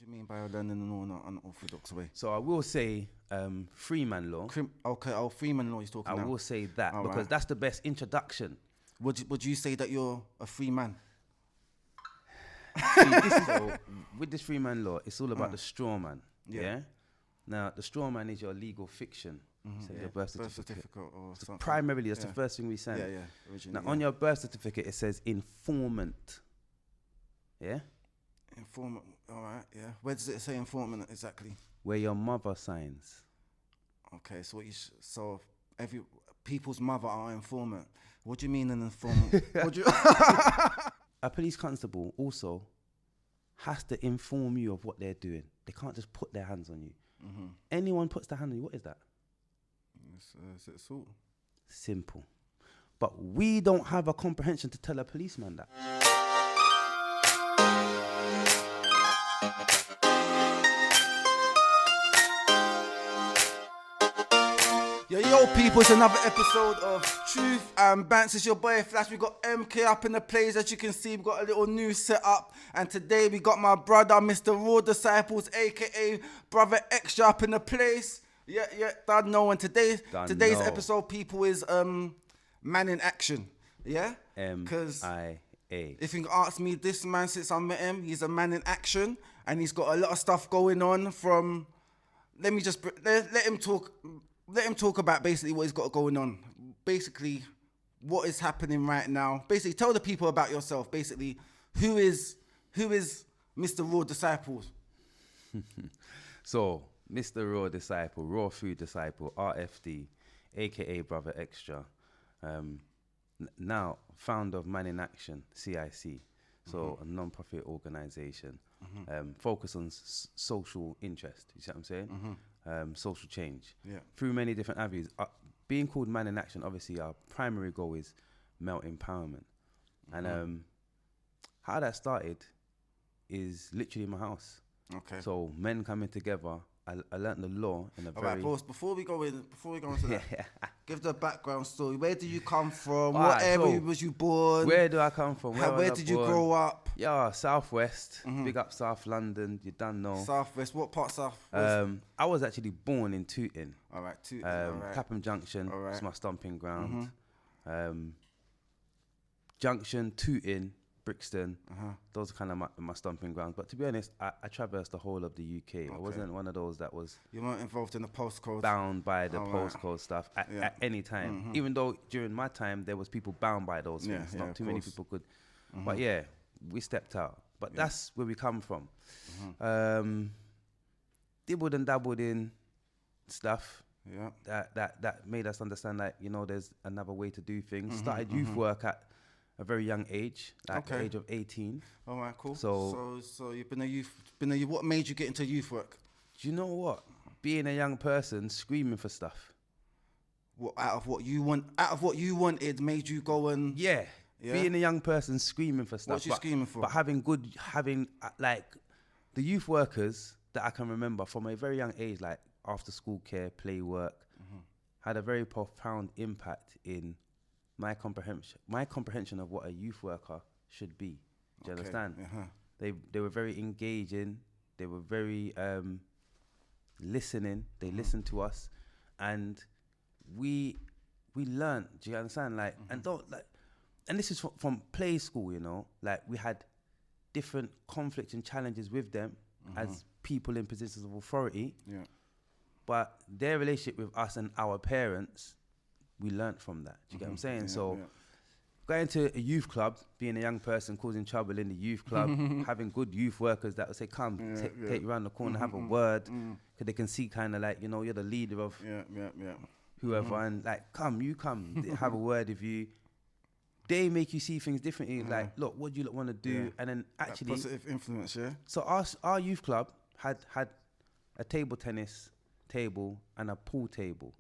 do you mean by learning in an unorthodox way? So I will say Freeman law. Freeman law he's talking I now. will say that All because right. that's the best introduction. Would you say that you're a free man? See, with this Freeman law, it's all about the straw man. Yeah. Now, the straw man is your legal fiction. So your birth certificate. Or So something. primarily, that's the first thing we send. Yeah, originally. Now, on your birth certificate, it says informant. Yeah? Informant, all right, yeah. Where does it say informant exactly? Where your mother signs. Okay, so every people's mother are informant. What do you mean an informant? A police constable also has to inform you of what they're doing. They can't just put their hands on you. Anyone puts their hand on you, what is that? Is it assault? Simple. But we don't have a comprehension to tell a policeman that. Yo, people, it's another episode of Truth and Bantz. It's your boy Flash. We got MK up in the place. As you can see, we got a little new setup. And today we got my brother, Mr. Raw Disciples, aka Brother Xtra, up in the place. Yeah, done know. And today's episode, people, is Man in Action. Yeah? M-I-A. If you ask me, this man, since I met him, he's a man in action. And he's got a lot of stuff going on from... Let him talk about basically what he's got going on. Basically, what is happening right now. Basically, tell the people about yourself. Basically, who is Mr. Raw Disciples? So, Mr. Raw Disciple, Raw Food Disciple, RFD, aka Brother Xtra. Now, founder of Man in Action, CIC. So, a non-profit organization. Focus on social interest. You see what I'm saying? Social change through many different avenues. Being called Man in Action, obviously our primary goal is male empowerment. And how that started is literally in my house. Okay. So men coming together. I learnt the law in a very... All right, boss, before we go into that, give the background story. Where do you come from? All what right, area so was you born? Where do I come from? Where did you grow up? Yeah, Southwest. Big up South London. You don't know. Southwest. What part Southwest? I was actually born in Tooting. All right, Tooting. All right. Clapham Junction. It's my stomping ground. Junction, Tooting, Brixton. Those are kind of my stomping grounds. But to be honest, I traversed the whole of the UK. I wasn't one of those that was... You weren't involved in the postcode? Bound by the postcode stuff at any time. Even though during my time, there was people bound by those things. Not too many people could... But yeah, we stepped out. But that's where we come from. Dibbled and dabbled in stuff. That made us understand that, there's another way to do things. Started youth work at a very young age, the age of 18. All right, cool. So you've been a youth. What made you get into youth work? Do you know what? Being a young person, screaming for stuff. What out of what you wanted made you go and being a young person, screaming for stuff. What you screaming for? But having like the youth workers that I can remember from a very young age, like after school care, play work, had a very profound impact in my comprehension of what a youth worker should be. Do you understand? They were very engaging. They were very listening. They listened to us, and we learned. Do you understand? And this is from play school. Like we had different conflicts and challenges with them as people in positions of authority. Yeah. But their relationship with us and our parents, we learnt from that. Do you get what I'm saying? Going to a youth club, being a young person causing trouble in the youth club, having good youth workers that will say, come, take you around the corner, have a word. Because they can see kind of like, you're the leader of whoever. And like, you come, they have a word with you. They make you see things differently. Like, look, what do you want to do? And then actually... That positive influence, yeah? So our youth club had a table tennis table and a pool table.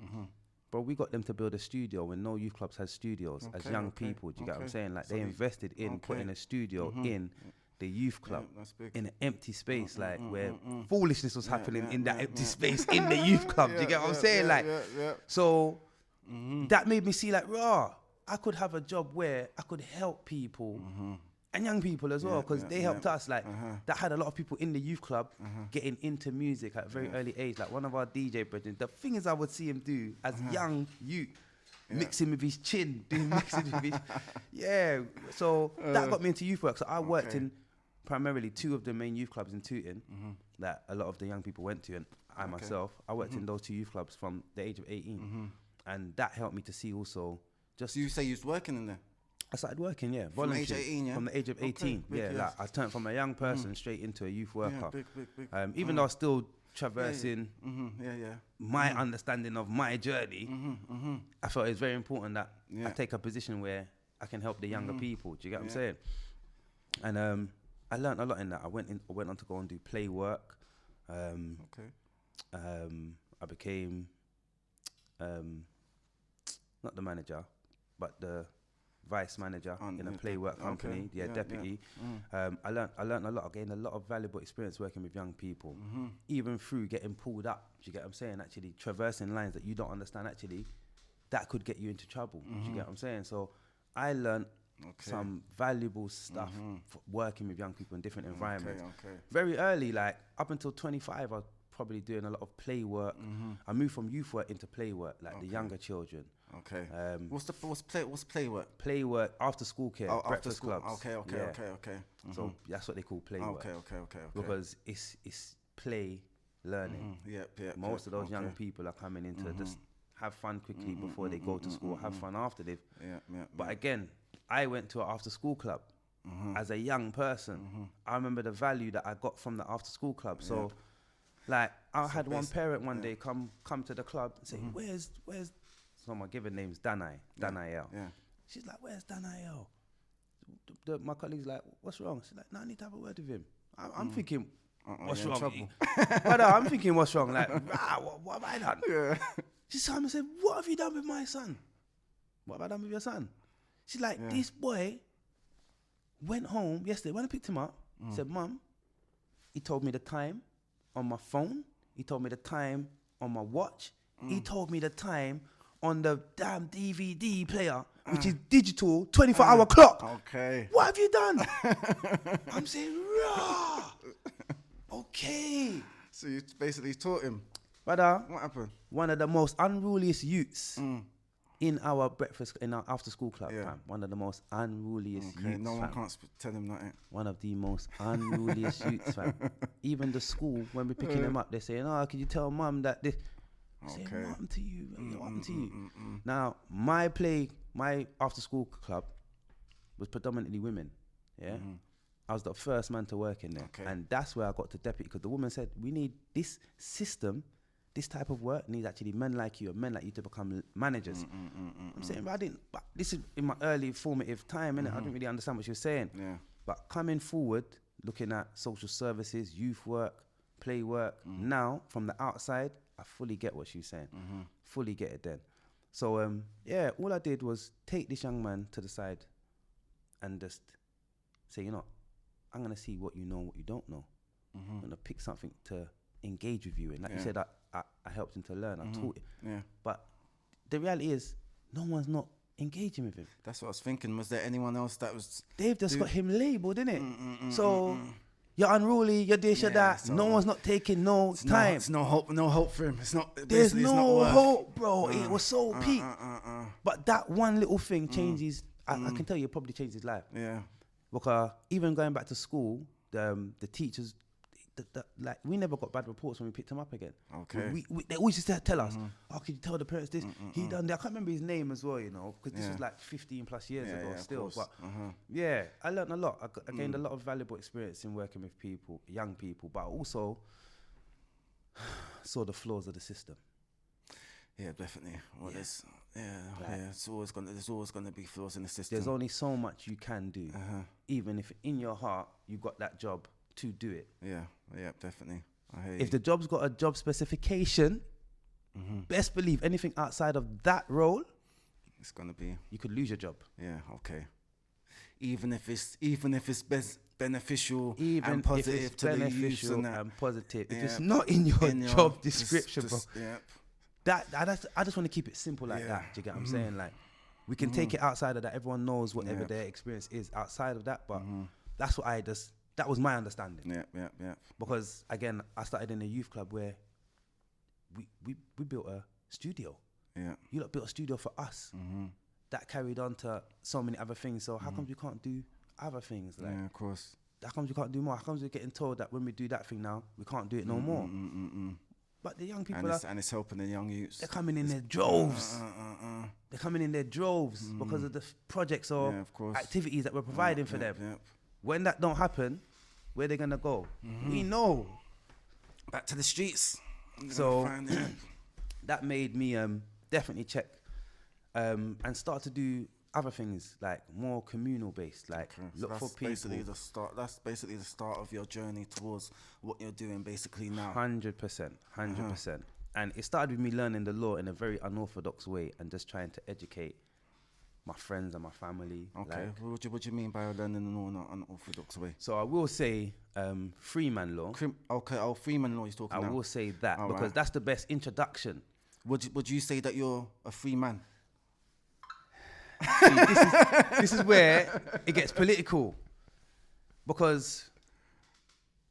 But we got them to build a studio when no youth clubs had studios as young people. Do you get what I'm saying? Like, so they invested in putting a studio in the youth club in an empty space, where foolishness was happening in that empty space in the youth club. Do you get what I'm saying? So that made me see I could have a job where I could help people and young people as well, because they helped us. Like that had a lot of people in the youth club getting into music at a very early age. Like one of our DJ brethren, the thing is I would see him do as young youth, mixing with his chin, doing mixing with his So that got me into youth work. So I worked in primarily 2 of the main youth clubs in Tooting that a lot of the young people went to, and I myself, I worked in those 2 youth clubs from the age of 18, and that helped me to see also. Just So you say you was working in there? I started working, From the age of 18, yeah? From the age of 18, like I turned from a young person straight into a youth worker. Big. Even though I was still traversing my understanding of my journey, I felt it's very important that I take a position where I can help the younger people. Do you get what I'm saying? And I learned a lot in that. I went on to go and do play work. I became not the manager, but the vice manager in a play work company, deputy. I learned a lot. I gained a lot of valuable experience working with young people, even through getting pulled up. Do you get what I'm saying? Actually traversing lines that you don't understand, actually, that could get you into trouble. Do you get what I'm saying? So I learned some valuable stuff for working with young people in different environments. Very early, like up until 25, I was probably doing a lot of play work. I moved from youth work into play work, like the younger children. What's play work? Play work, after school care, breakfast clubs. Okay. So that's what they call play work. Okay. Because it's play learning. Most of those young people are coming in to just have fun quickly before they go to school, have fun after they've. But again, I went to an after school club as a young person. I remember the value that I got from the after school club. So like I had one parent one day come to the club and say, where's so my given name's Danielle. She's like, where's Danielle? My colleague's like, what's wrong? She's like, no, I need to have a word with him. I'm thinking, what's wrong? But I'm thinking, what's wrong? Like, what have I done? She saw me and said, what have you done with my son? What have I done with your son? She's like, this boy went home yesterday. When I picked him up, he said, Mum, he told me the time on my phone. He told me the time on my watch. He told me the time on the damn DVD player, which is digital 24-hour clock. Okay. What have you done? I'm saying, rah. Okay. So you basically taught him. Brother, what happened? One of the most unruliest youths in our after school club, fam. One of the most unruliest youths. No one fam. can't tell him nothing. One of the most unruliest youths, fam. Even the school, when we're picking them up, they're saying, could you tell mum that this? Saying, what happened to you? What happened to you? Now, my after school club was predominantly women. I was the first man to work in there. And that's where I got to deputy, because the woman said, we need this system, this type of work needs actually men like you and men like you to become managers. I'm saying, but this is in my early formative time, innit? I didn't really understand what she was saying. But coming forward, looking at social services, youth work, play work, now from the outside, I fully get what she was saying. Fully get it then. So, all I did was take this young man to the side and just say, I'm going to see what you know and what you don't know. I'm going to pick something to engage with you in. Like you said, I helped him to learn. I taught him. But the reality is, no one's not engaging with him. That's what I was thinking. Was there anyone else that was... They've just got him labelled, innit? So... You're unruly, you're this, you're that. So no one's not taking no time. There's no hope for him. It's not. There's no hope, bro. It was so peak. But that one little thing changes. I can tell you, it probably changed his life. Because even going back to school, the teachers, like we never got bad reports when we picked him up again. They always used to tell us, could you tell the parents this? He done that. I can't remember his name as well, because this was like 15 plus years ago still. But I learned a lot. I gained a lot of valuable experience in working with people, young people, but I also saw the flaws of the system. Yeah, definitely. Well, there's always gonna be flaws in the system. There's only so much you can do, even if in your heart you got that job to do it. Yeah, definitely. I hear if the job's got a job specification, best believe anything outside of that role, it's gonna be. You could lose your job. Yeah. Okay. Even if it's beneficial and positive to the youth and positive. If it's not in your job description, bro. I just want to keep it simple like that. Do you get what I'm saying? Like, We can take it outside of that. Everyone knows whatever their experience is outside of that, but that's what that was my understanding. Yeah. Because again, I started in a youth club where we built a studio. Yeah. You lot built a studio for us. That carried on to so many other things. So how come you can't do other things? Like, yeah, of course. how comes you can't do more? How comes we're getting told that when we do that thing now, we can't do it no more? But the young people and it's helping the young youths. they're coming in their droves. They're coming in their droves because of the projects or of course. activities that we're providing for them. Yep. When that don't happen, where they gonna go? We know. Back to the streets. So that made me definitely check and start to do other things like more communal based, like look for people. That's basically the start of your journey towards what you're doing basically now. 100%. And it started with me learning the law in a very unorthodox way and just trying to educate my friends and my family. Okay, what do you mean by learning the law in an unorthodox way? So I will say freeman law. Freeman law you're talking about. I will say that because that's the best introduction. Would you say that you're a free man? See, this is where it gets political, because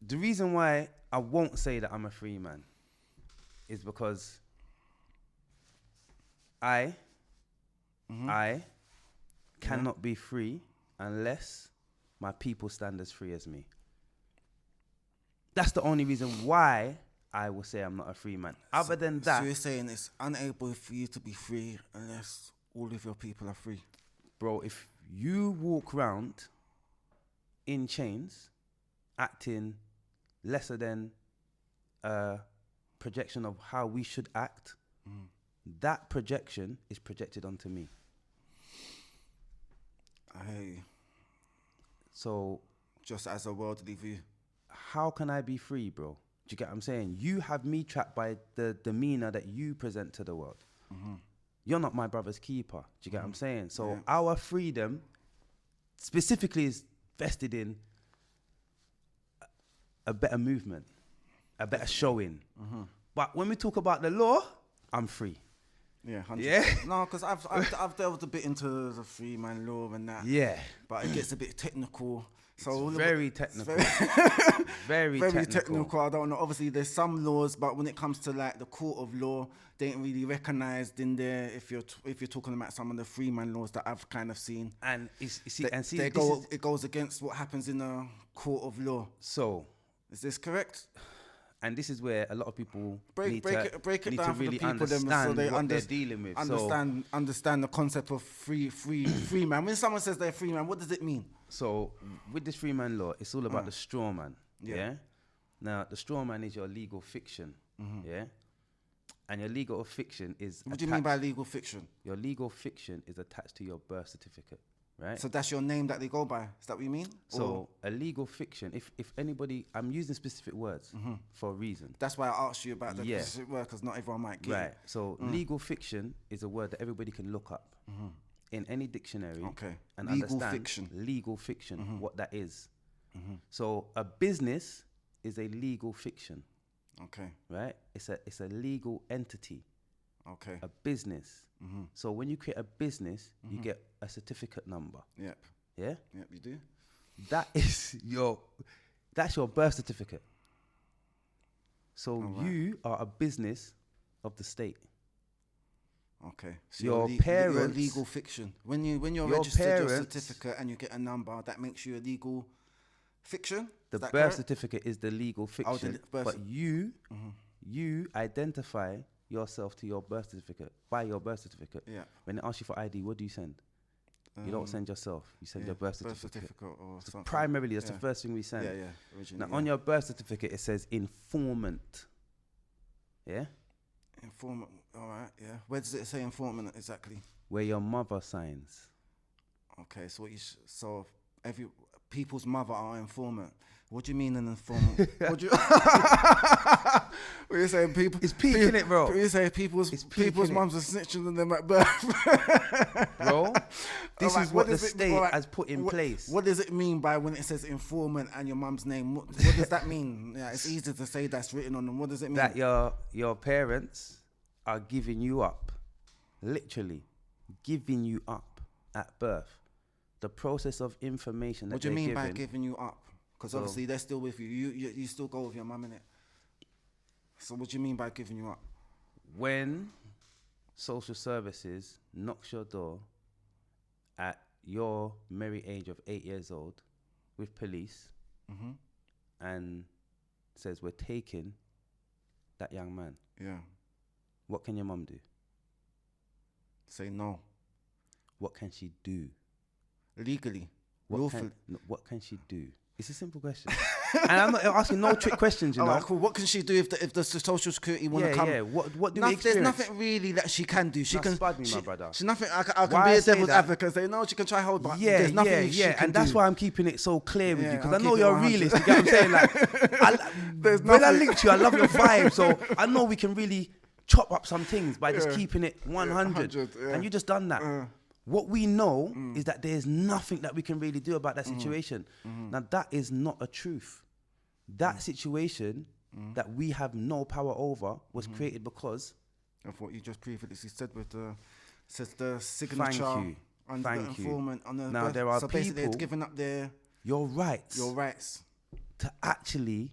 the reason why I won't say that I'm a free man is because I cannot be free unless my people stand as free as me. That's the only reason why I will say I'm not a free man. Other than that, so you're saying it's unable for you to be free unless all of your people are free. Bro, if you walk around in chains, acting lesser than a projection of how we should act, that projection is projected onto me. Hey. So, just as a worldly view, how can I be free, bro? Do you get what I'm saying? You have me trapped by the demeanor that you present to the world. You're not my brother's keeper. Do you get what I'm saying? So our freedom specifically is vested in a better movement, a better showing. But when we talk about the law, I'm free. Yeah, 100%. Yeah. No, because I've delved a bit into the free man law and that. Yeah. But it gets a bit technical. So it's very technical. Very technical. I don't know. Obviously, there's some laws, but when it comes to like the court of law, they ain't really recognised in there. If you're talking about some of the free man laws that I've kind of seen, and it goes against what happens in a court of law. So, is this correct? And this is where a lot of people break it down for really the people, understand so they what they're dealing with. Understand the concept of free man. When someone says they're free man, what does it mean? So with this free man law, it's all about the straw man. Yeah. Now the straw man is your legal fiction. Yeah. And your legal fiction is. What do you mean by legal fiction? Your legal fiction is attached to your birth certificate. Right. So that's your name that they go by. Is that what you mean? So a legal fiction, if anybody, I'm using specific words for a reason. That's why I asked you about the specific word, because not everyone might get it. Right. So legal fiction is a word that everybody can look up in any dictionary. Okay. And legal understand fiction. Legal fiction, what that is. So a business is a legal fiction. Okay. Right. It's a legal entity. Okay. A business. So when you create a business, you get a certificate number. Yep. Yeah? Yep, you do. That's your birth certificate. So you are a business of the state. Okay. So your you're parents, legal fiction. When you're registered your certificate and you get a number, that makes you a legal fiction? The birth certificate is the legal fiction. But you identify yourself to your birth certificate by your birth certificate. Yeah. When they ask you for ID, what do you send? You don't send yourself. You send your birth certificate. or something. Primarily, that's the first thing we send. Yeah. Originally, now, on your birth certificate, it says informant. Yeah? Informant. All right, yeah. Where does it say informant exactly? Where your mother signs. Okay, so every people's mother are informant. What do you mean an informant? What do you saying? People? It's peak, innit, bro? You say people's mums are snitching on them at birth, bro. This is what the state has put in place. What does it mean by when it says informant and your mum's name? What does that mean? Yeah, it's easy to say that's written on them. What does it mean? That your parents are giving you up, literally giving you up at birth. The process of information that What do you they're mean by giving, giving you up? Because obviously they're still with you. You still go with your mum, innit? So what do you mean by giving you up? when social services knocks your door at your merry age of 8 years old with police and says, we're taking that young man, Yeah. what can your mum do? Say no. What can she do? Legally. What can she do? It's a simple question. And I'm not asking no trick questions, you know. Cool. What can she do if the social security want to come? Yeah. What do we There's experience? nothing really that she can do. She can spud me, my brother. She's nothing. I can Why be I a say devil's that- advocate and say no. She can try hold, but there's nothing she can and do. that's why I'm keeping it so clear with you, because I I'll know keep it you're a 100. realist. You get what I'm saying? Like, when I link to you, I love your vibe, so I know we can really chop up some things by just keeping it 100. 100, yeah. And you just done that. What we know is that there's nothing that we can really do about that situation. Now, that is not a truth. That situation that we have no power over was created because of what you just previously said with the signature you. on Thank the you. informant on the Now, birth. there are so basically it's people- giving up your rights your rights. to actually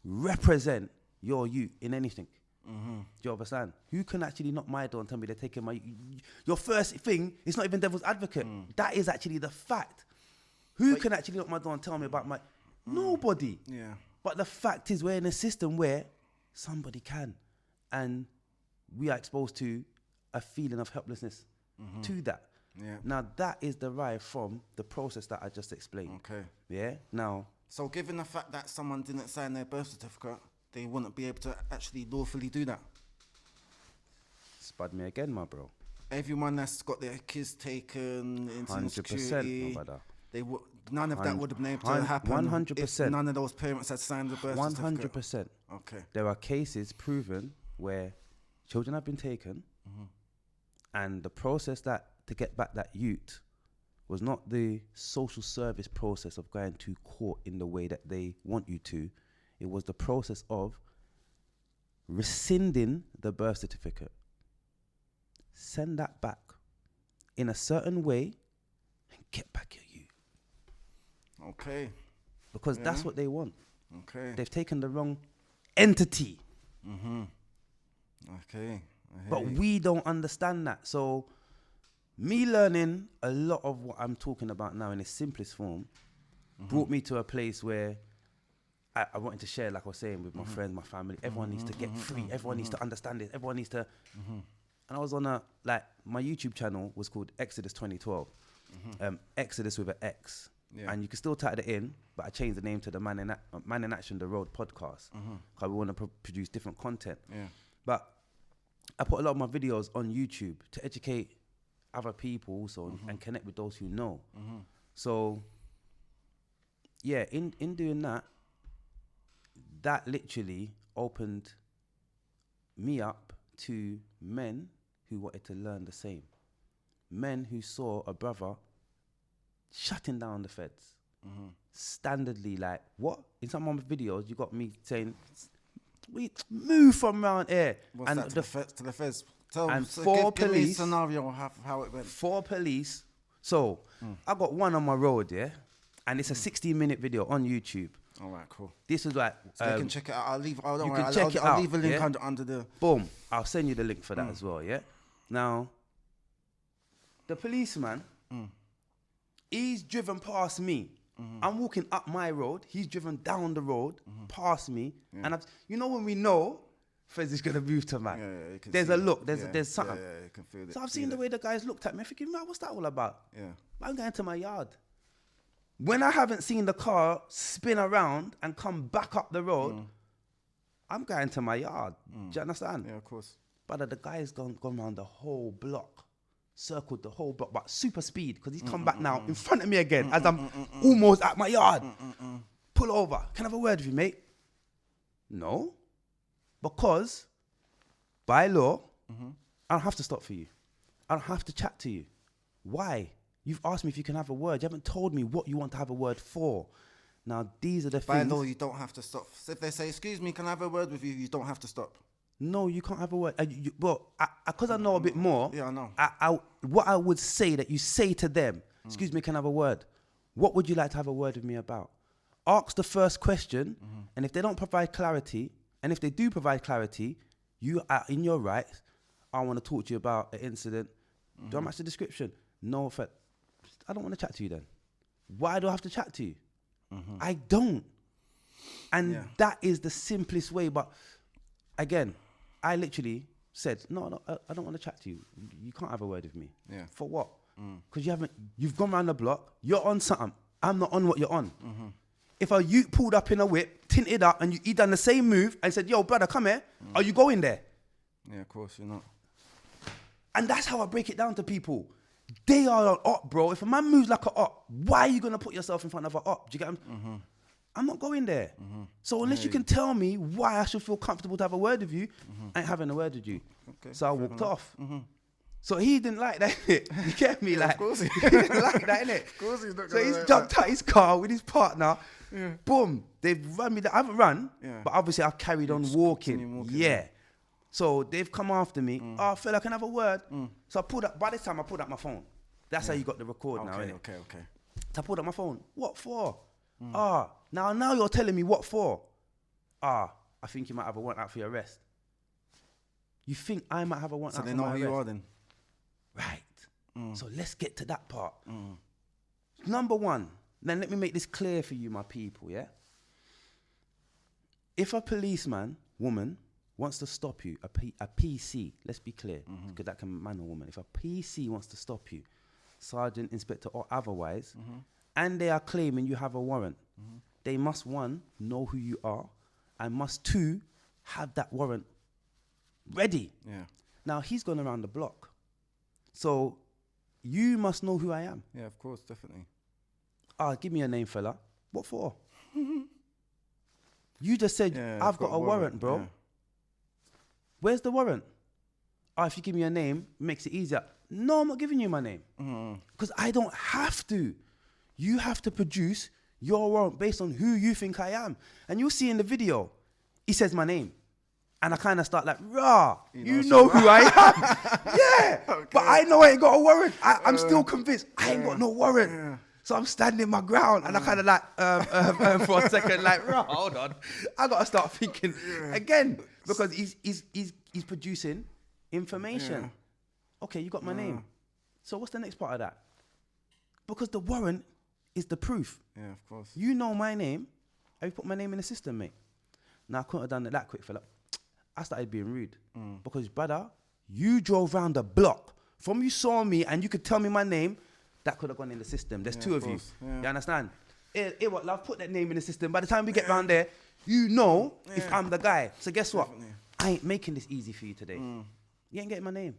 represent your youth in anything. Do you understand? Who can actually knock my door and tell me they're taking my... Your first thing, it's not even devil's advocate. That is actually the fact. Who can actually knock my door and tell me about my... Nobody. Yeah. But the fact is, we're in a system where somebody can. And we are exposed to a feeling of helplessness to that. Yeah. Now, that is derived from the process that I just explained. Okay. Yeah? Now... So given the fact that someone didn't sign their birth certificate, they wouldn't be able to actually lawfully do that. Spud me again, my bro. Everyone that's got their kids taken into 100%, security, my brother. none of that would have been able to happen 100%. if none of those parents had signed the birth certificate. 100%. Okay. There are cases proven where children have been taken and the process that to get back that youth was not the social service process of going to court in the way that they want you to. It was the process of rescinding the birth certificate. Send that back in a certain way and get back your youth. Okay. Because that's what they want. Okay. They've taken the wrong entity. Okay. But we don't understand that. So me learning a lot of what I'm talking about now in its simplest form brought me to a place where I wanted to share, like I was saying, with my friends, my family. Everyone needs to get free. Everyone needs to understand this. Everyone needs to... And I was on my YouTube channel was called Exodus 2012. Exodus with an X. Yeah. And you can still type it in, but I changed the name to the Man in Action, The Road podcast. Because we want to produce different content. Yeah. But I put a lot of my videos on YouTube to educate other people also and connect with those who know. So, yeah, in doing that, that literally opened me up to men who wanted to learn the same. Men who saw a brother shutting down the feds. Standardly, like, what? In some of my videos, you got me saying, we move from around here. What's and that to the feds? and So four give me a police- scenario of how it went. 4 police. So, I got one on my road, yeah? And it's a 16-minute video on YouTube. All right, cool. This was like... So you can check it out. I'll leave I'll leave a link under the... Boom. I'll send you the link for that as well, yeah? Now, the policeman, he's driven past me. I'm walking up my road. He's driven down the road past me. And you know when we know Fez is going to move to man? Yeah, you can There's see a it. look. There's something. Yeah, you can feel it. So I've seen the way the guys looked at me. I'm thinking, man, what's that all about? Yeah. I'm going to my yard. When I haven't seen the car spin around and come back up the road, I'm going to my yard. Do you understand? Yeah, of course. But the guy's gone around the whole block, circled the whole block, but super speed, because he's come back now in front of me again as I'm almost at my yard. Pull over. Can I have a word with you, mate? No. Because by law, I don't have to stop for you. I don't have to chat to you. Why? You've asked me if you can have a word. You haven't told me what you want to have a word for. Now, these are the By things. law, you don't have to stop. So if they say, excuse me, can I have a word with you? You don't have to stop. no, you can't have a word. But because I know a bit more, Yeah, I know. What I would say that you say to them, excuse me, can I have a word? What would you like to have a word with me about? Ask the first question, and if they don't provide clarity, and if they do provide clarity, you are in your rights. I want to talk to you about an incident. Do I match the description? No, I don't want to chat to you then. Why do I have to chat to you? I don't. And that is the simplest way. But again, I literally said, no, I don't want to chat to you. You can't have a word with me. Yeah. For what? Because you've gone around the block, you're on something. I'm not on what you're on. If a youth pulled up in a whip, tinted up, and he done the same move and said, yo, brother, come here, are you going there? Yeah, of course, you're not. And that's how I break it down to people. They are an op, bro. If a man moves like an op, why are you going to put yourself in front of an op? Do you get what I'm not going there. So unless you can tell me why I should feel comfortable to have a word with you, I ain't having a word with you. Okay, so I walked off. So he didn't like that, innit? You get me? Like, of course he didn't like that, innit? Of course he's not So gonna he's like jumped out his car with his partner. Boom. They've run me down. I haven't run, but obviously I've carried on walking. Yeah. So they've come after me. Oh, fella, can I have a word? So by this time I pulled out my phone. That's how you got the record now, innit? Okay. So I pulled out my phone. What for? Now you're telling me what for? I think you might have a warrant out for your arrest. You think I might have a warrant out for my arrest? So they know who you are then? Right. So let's get to that part. Number one, then let me make this clear for you, my people, yeah? If a policeman, woman, wants to stop you, a PC, let's be clear, because that can man or woman. If a PC wants to stop you, sergeant, inspector, or otherwise, and they are claiming you have a warrant, they must, one, know who you are, and must, two, have that warrant ready. Yeah. Now, he's gone around the block. So, you must know who I am. Yeah, of course, definitely. Give me a name, fella. What for? You just said, I've got a warrant, bro. Yeah. Where's the warrant? If you give me a name, it makes it easier. No, I'm not giving you my name. Because I don't have to. You have to produce your warrant based on who you think I am. And you'll see in the video, he says my name. And I kind of start like, rah, you know who I am. Yeah, okay. But I know I ain't got a warrant. I'm still convinced I ain't got no warrant. Yeah. So I'm standing my ground and I kind of like, for a second, like, rah, hold on. I got to start thinking again because he's producing information. Yeah. Okay, you got my name. So what's the next part of that? Because the warrant is the proof. Yeah, of course. You know my name. Have you put my name in the system, mate? Now, I couldn't have done it that quick, fella. I started being rude. Because, brother, you drove round the block. From you saw me and you could tell me my name, that could have gone in the system. There's two of you. Yeah. You understand? What, love, put that name in the system. By the time we get round there, you know if I'm the guy. So guess what? Definitely. I ain't making this easy for you today. You ain't getting my name.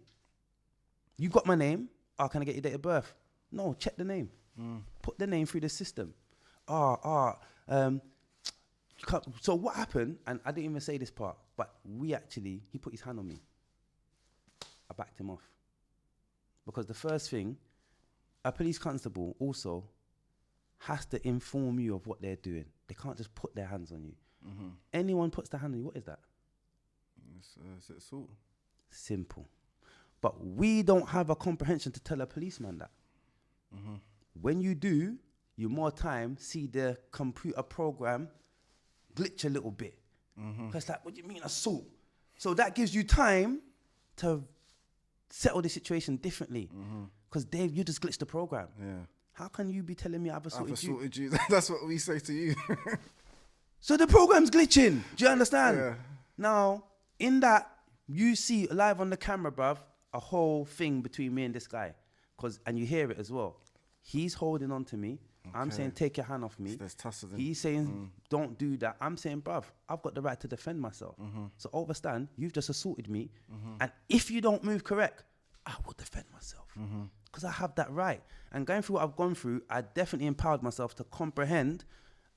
You got my name. Can I get your date of birth? No, check the name. Put the name through the system. So what happened, and I didn't even say this part, but he put his hand on me. I backed him off. Because the first thing, a police constable also has to inform you of what they're doing. They can't just put their hands on you. Anyone puts their hand on you, what is that? It's assault. Simple. But we don't have a comprehension to tell a policeman that. When you do, you more time see the computer program glitch a little bit. Because it's like, what do you mean assault? So that gives you time to settle the situation differently. Because Dave, you just glitched the program. Yeah. How can you be telling me I've assaulted you? That's what we say to you. So the program's glitching. Do you understand? Yeah. Now, in that, you see live on the camera, bruv, a whole thing between me and this guy. And you hear it as well. He's holding on to me. Okay. I'm saying, take your hand off me. He's saying, don't do that. I'm saying, bruv, I've got the right to defend myself. So overstand, you've just assaulted me. And if you don't move correct, I will defend myself. Because I have that right. And going through what I've gone through, I definitely empowered myself to comprehend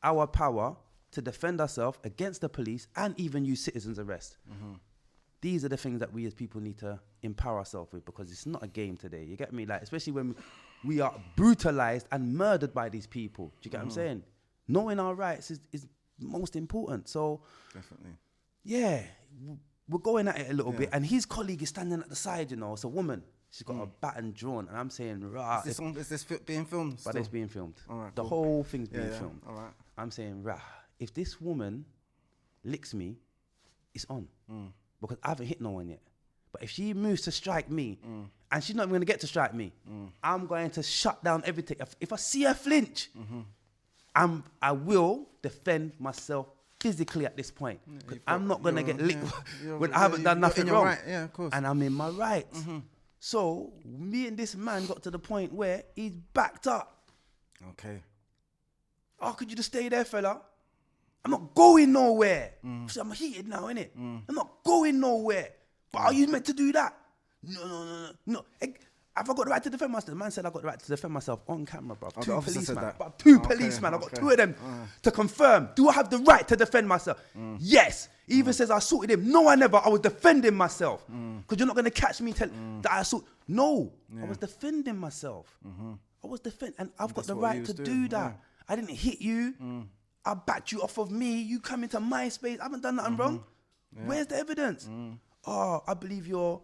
our power to defend ourselves against the police and even use citizens' arrest. These are the things that we as people need to empower ourselves with, because it's not a game today. You get me? Like, especially when we are brutalized and murdered by these people. Do you get what I'm saying? Knowing our rights is most important. So, definitely. Yeah, we're going at it a little bit, and his colleague is standing at the side, you know, it's a woman. She's got a baton drawn, and I'm saying, rah. Is this being filmed? But it's being filmed. All right, the cool. whole thing's being filmed. All right. I'm saying, rah, if this woman licks me, it's on. Because I haven't hit no one yet. But if she moves to strike me, and she's not even going to get to strike me, I'm going to shut down everything. If I see her flinch, I will defend myself physically at this point. Because I'm not going to get licked when I haven't done nothing wrong. Right. Yeah, of course. And I'm in my rights. So me and this man got to the point where he's backed up. Okay. Oh, could you just stay there, fella? I'm not going nowhere. So I'm heated now, innit? I'm not going nowhere. But are you meant to do that? No. Have I got the right to defend myself? The man said I got the right to defend myself on camera, bro. Two policemen. Policemen. I got two of them to confirm. Do I have the right to defend myself? Yes. He even says I assaulted him. No, I never. I was defending myself. Because you're not going to catch me that I assaulted. No. I was defending myself. I was defending. And I've got the right to do that. I didn't hit you. I backed you off of me. You come into my space. I haven't done nothing wrong. Where's the evidence? Oh, I believe you're...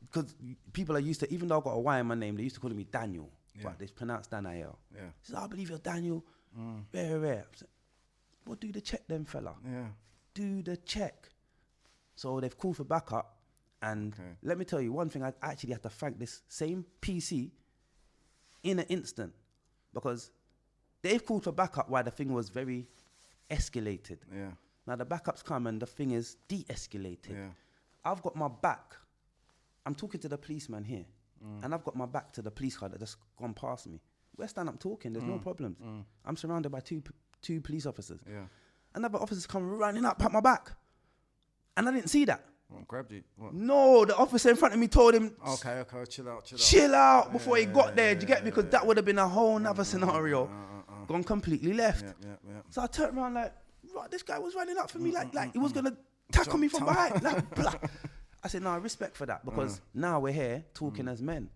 because people are used to, even though I've got a Y in my name, they used to call me Daniel, but it's pronounced Daniel. He says, I believe you're Daniel. Rare. Well, do the check then, fella. Do the check. So they've called for backup, and let me tell you one thing, I actually have to thank this same PC in an instant, because they've called for backup while the thing was very escalated. Now the backups come and the thing is de-escalated. I've got my back. I'm talking to the policeman here, and I've got my back to the police car that just gone past me. We're standing up talking. There's no problems. I'm surrounded by two police officers. Another officer's come running up at my back, and I didn't see that. What, grabbed you? What? No, the officer in front of me told him, Okay, chill out. Chill out before he got there. Do you get me? Because that would have been a whole nother scenario. Gone completely left. So I turned around like, right, this guy was running up for me like he was going to tackle me from behind. Like, blah. I said, no, respect for that, because now we're here talking as men.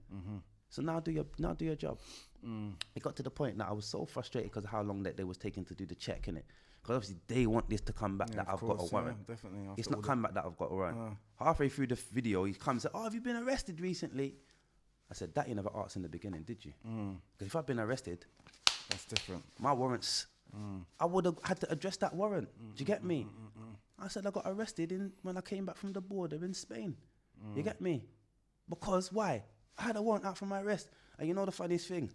So now do your job. It got to the point that I was so frustrated because of how long that they was taking to do the check, innit? Because obviously they want this to come back that I've got a warrant. Definitely. It's not come back that I've got a warrant. Halfway through the video, he comes and said, oh, have you been arrested recently? I said, that you never asked in the beginning, did you? Because if I'd been arrested, that's different. My warrants, I would have had to address that warrant. Do you get me? I said I got arrested when I came back from the border in Spain. You get me? Because why? I had a warrant out for my arrest. And you know the funniest thing?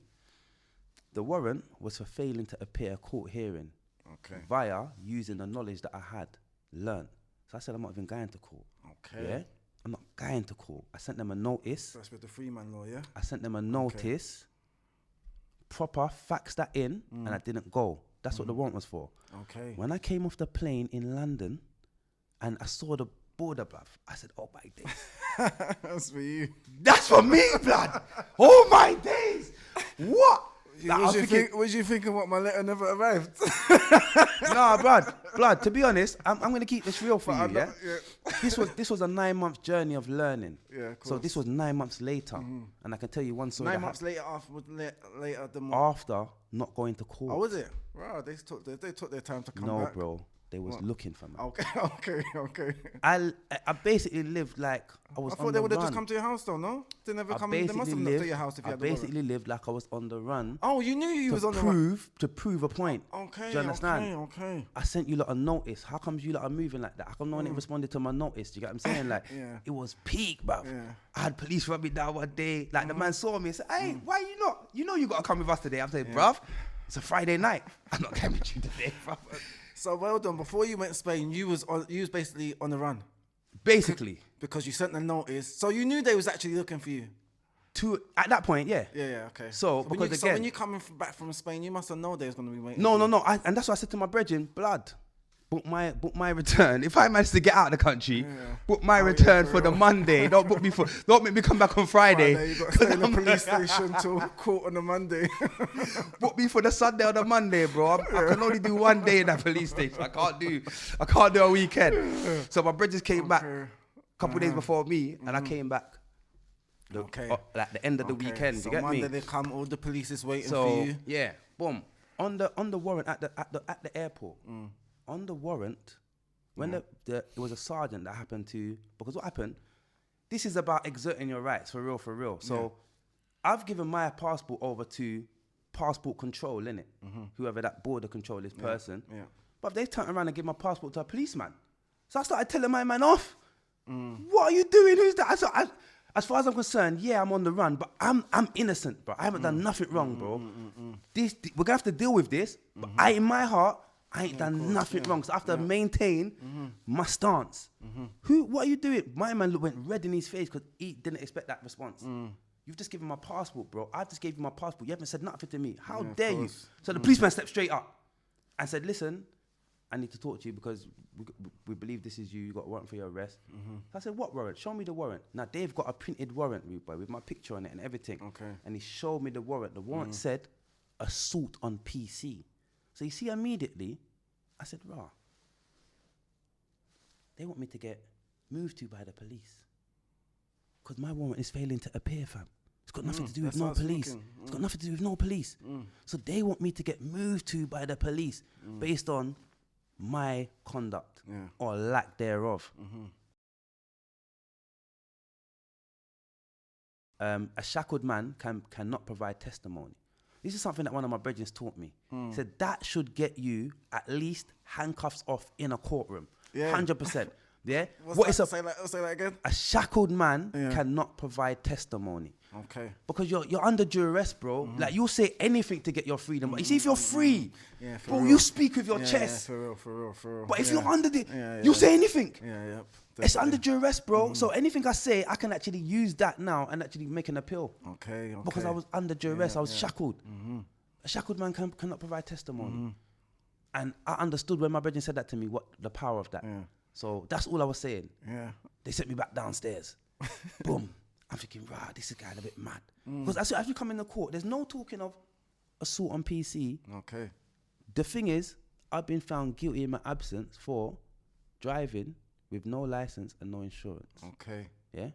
The warrant was for failing to appear at court hearing via using the knowledge that I had learned. So I said I'm not even going to court. Yeah? I'm not going to court. I sent them a notice. That's with the Freeman law, yeah? I sent them a notice, proper, faxed that in, and I didn't go. That's what the warrant was for. When I came off the plane in London and I saw the border, bruv, I said, oh my days. That's for you. That's for me, blood. Oh my days. What? Was you thinking what, my letter never arrived? Nah, blood, to be honest, I'm going to keep this real for you, yeah? This was a 9-month journey of learning. Yeah, of course. So this was 9 months later. And I can tell you one story. 9 months later later than after not going to court. Oh, was it? Wow, they took their time to come back. No, bro. They was looking for me. Okay. I basically lived like I was on the run. I thought they would have just come to your house though, no? They never come. They must have looked at your house if you had the warrant. I basically lived like I was on the run. Oh, you knew you was on the run? To prove a point. Okay, do you understand? Okay. I sent you lot a notice. How comes you lot are moving like that? How come no one responded to my notice? Do you get what I'm saying? Like, it was peak, bruv. I had police rub me down one day. Like, the man saw me and said, hey, why you not? You know you got to come with us today. I'm saying, bruv, it's a Friday night. I'm not coming with you today, bruv. So well done. Before you went to Spain, you was basically on the run. Basically. Because you sent the notice. So you knew they was actually looking for you. At that point, yeah. Yeah, okay. So when you coming back from Spain, you must have known they was going to be waiting. No. And that's what I said to my brethren, blood. Book my return. If I manage to get out of the country, book my return for the Monday. Don't make me come back on Friday. You got to stay in the police station till court on the Monday. Book me for the Sunday or the Monday, bro. I can only do one day in that police station. I can't do a weekend. So my brothers came back a couple of days before me, and I came back. Like the end of the weekend. So you get Monday me? They come, all the police is waiting for you. Yeah, boom. On the warrant at the airport. On the warrant, When it was a sergeant that happened to, because what happened, this is about exerting your rights, for real. So I've given my passport over to passport control, innit? Whoever that border control is person. Yeah. But they turned around and gave my passport to a policeman. So I started telling my man off. What are you doing? Who's that? As far as I'm concerned, yeah, I'm on the run, but I'm innocent, bro. I haven't done nothing wrong, bro. We're gonna have to deal with this, but in my heart, I ain't done nothing wrong. So I have to maintain my stance. What are you doing? My man went red in his face because he didn't expect that response. You've just given my passport, bro. I just gave you my passport. You haven't said nothing to me. How dare you? So the policeman stepped straight up and said, listen, I need to talk to you because we believe this is you. You got a warrant for your arrest. So I said, what warrant? Show me the warrant. Now, they've got a printed warrant, rude boy, with my picture on it and everything. Okay. And he showed me the warrant. The warrant said, assault on PC. So you see, immediately, I said, rah, they want me to get moved to by the police. Because my warrant is failing to appear, fam. It's got nothing to do with no police. It's got nothing to do with no police. So they want me to get moved to by the police based on my conduct or lack thereof. A shackled man cannot provide testimony. This is something that one of my brethren taught me. He said that should get you at least handcuffs off in a courtroom. 100%. Yeah. Say that again. A shackled man cannot provide testimony. Okay. Because you're under duress, bro. Like you'll say anything to get your freedom. But you see, if you're free, bro, real. you speak with your chest. For real. But if you're under you'll say anything. Yeah. It's under duress, bro. So anything I say, I can actually use that now and actually make an appeal. Okay. Because I was under duress, I was shackled. A shackled man cannot provide testimony. And I understood when my brethren said that to me, what the power of that. So that's all I was saying. Yeah. They sent me back downstairs. Boom. I'm thinking, rah, this is guy a bit mad. Because as we come in the court, there's no talking of assault on PC. Okay. The thing is, I've been found guilty in my absence for driving with no license and no insurance. Okay. Yeah?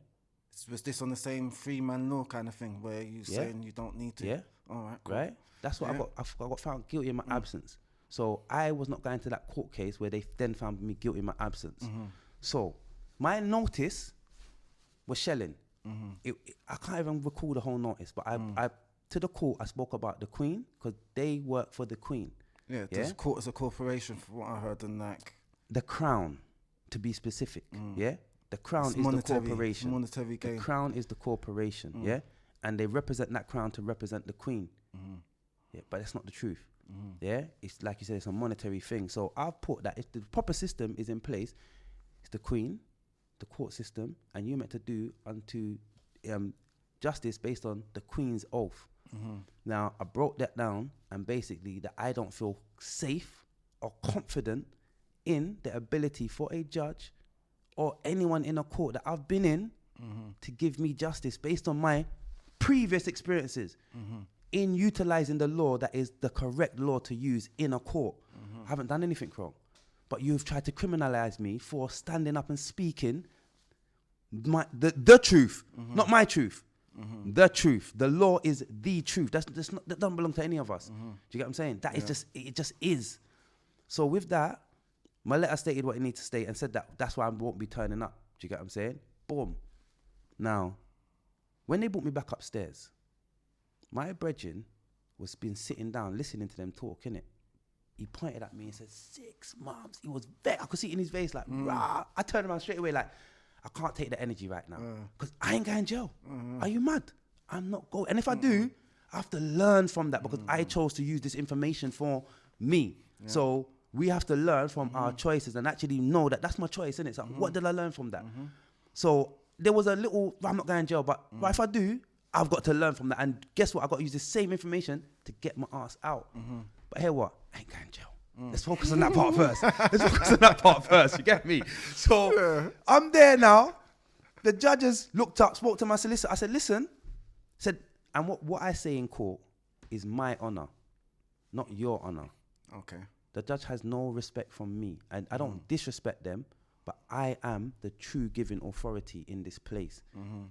Was this on the same free-man law kind of thing where you saying you don't need to? Yeah. All right. Cool. Right? That's what I got found guilty in my absence. So I was not going to that court case where they then found me guilty in my absence. So my notice was shelling. I can't even recall the whole notice, but I to the court I spoke about the Queen because they work for the Queen. Yeah, this court is a corporation, from what I heard, and like the Crown, to be specific. Yeah, the Crown is the corporation. Monetary gain. The Crown is the corporation. Yeah, and they represent that Crown to represent the Queen. Yeah, but that's not the truth. Yeah, it's like you said, it's a monetary thing. So I've put that if the proper system is in place, it's the Queen, the court system, and you're meant to do unto justice based on the Queen's oath. Now I broke that down, and basically that I don't feel safe or confident in the ability for a judge or anyone in a court that I've been in to give me justice based on my previous experiences in utilizing the law that is the correct law to use in a court. I haven't done anything wrong, but you've tried to criminalize me for standing up and speaking the truth, not my truth. The truth. The law is the truth. That doesn't belong to any of us. Do you get what I'm saying? That is just, it just is. So with that, my letter stated what it needs to state and said that's why I won't be turning up. Do you get what I'm saying? Boom. Now, when they brought me back upstairs, my brethren was been sitting down listening to them talk, innit? He pointed at me and said, 6 months. He was vexed. I could see it in his face like, rah. I turned around straight away like, I can't take the energy right now because I ain't going to jail. Are you mad? I'm not going. And if I do, I have to learn from that because I chose to use this information for me. So we have to learn from our choices and actually know that that's my choice, innit? So what did I learn from that? So there was a little, I'm not going to jail, but if I do, I've got to learn from that. And guess what? I've got to use the same information to get my ass out. But hear what? I ain't going to jail. Let's focus on that part first. You get me? So I'm there now. The judges looked up, spoke to my solicitor. I said, listen, and what I say in court is my honor, not your honor. Okay. The judge has no respect from me. And I don't disrespect them, but I am the true giving authority in this place.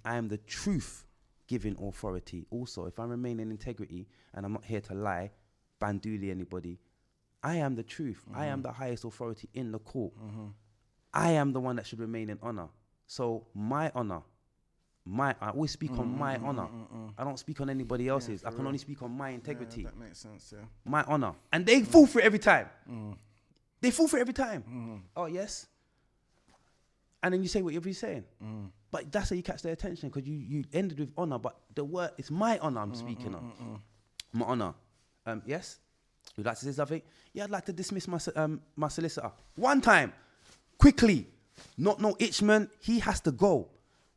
I am the truth giving authority. Also, if I remain in integrity and I'm not here to lie, banduli anybody, I am the truth. I am the highest authority in the court. I am the one that should remain in honor. So my honor, I always speak on my honor. I don't speak on anybody else's. I can only speak on my integrity. Yeah, that makes sense, yeah. My honor. And they fall for it every time. They fall for it every time. Oh, yes. And then you say what you're saying. But that's how you catch their attention, because you ended with honor, but the word, it's my honor I'm speaking on. My honor. Yes? You'd like to say something? Yeah, I'd like to dismiss my solicitor. One time. Quickly. No Itchman. He has to go.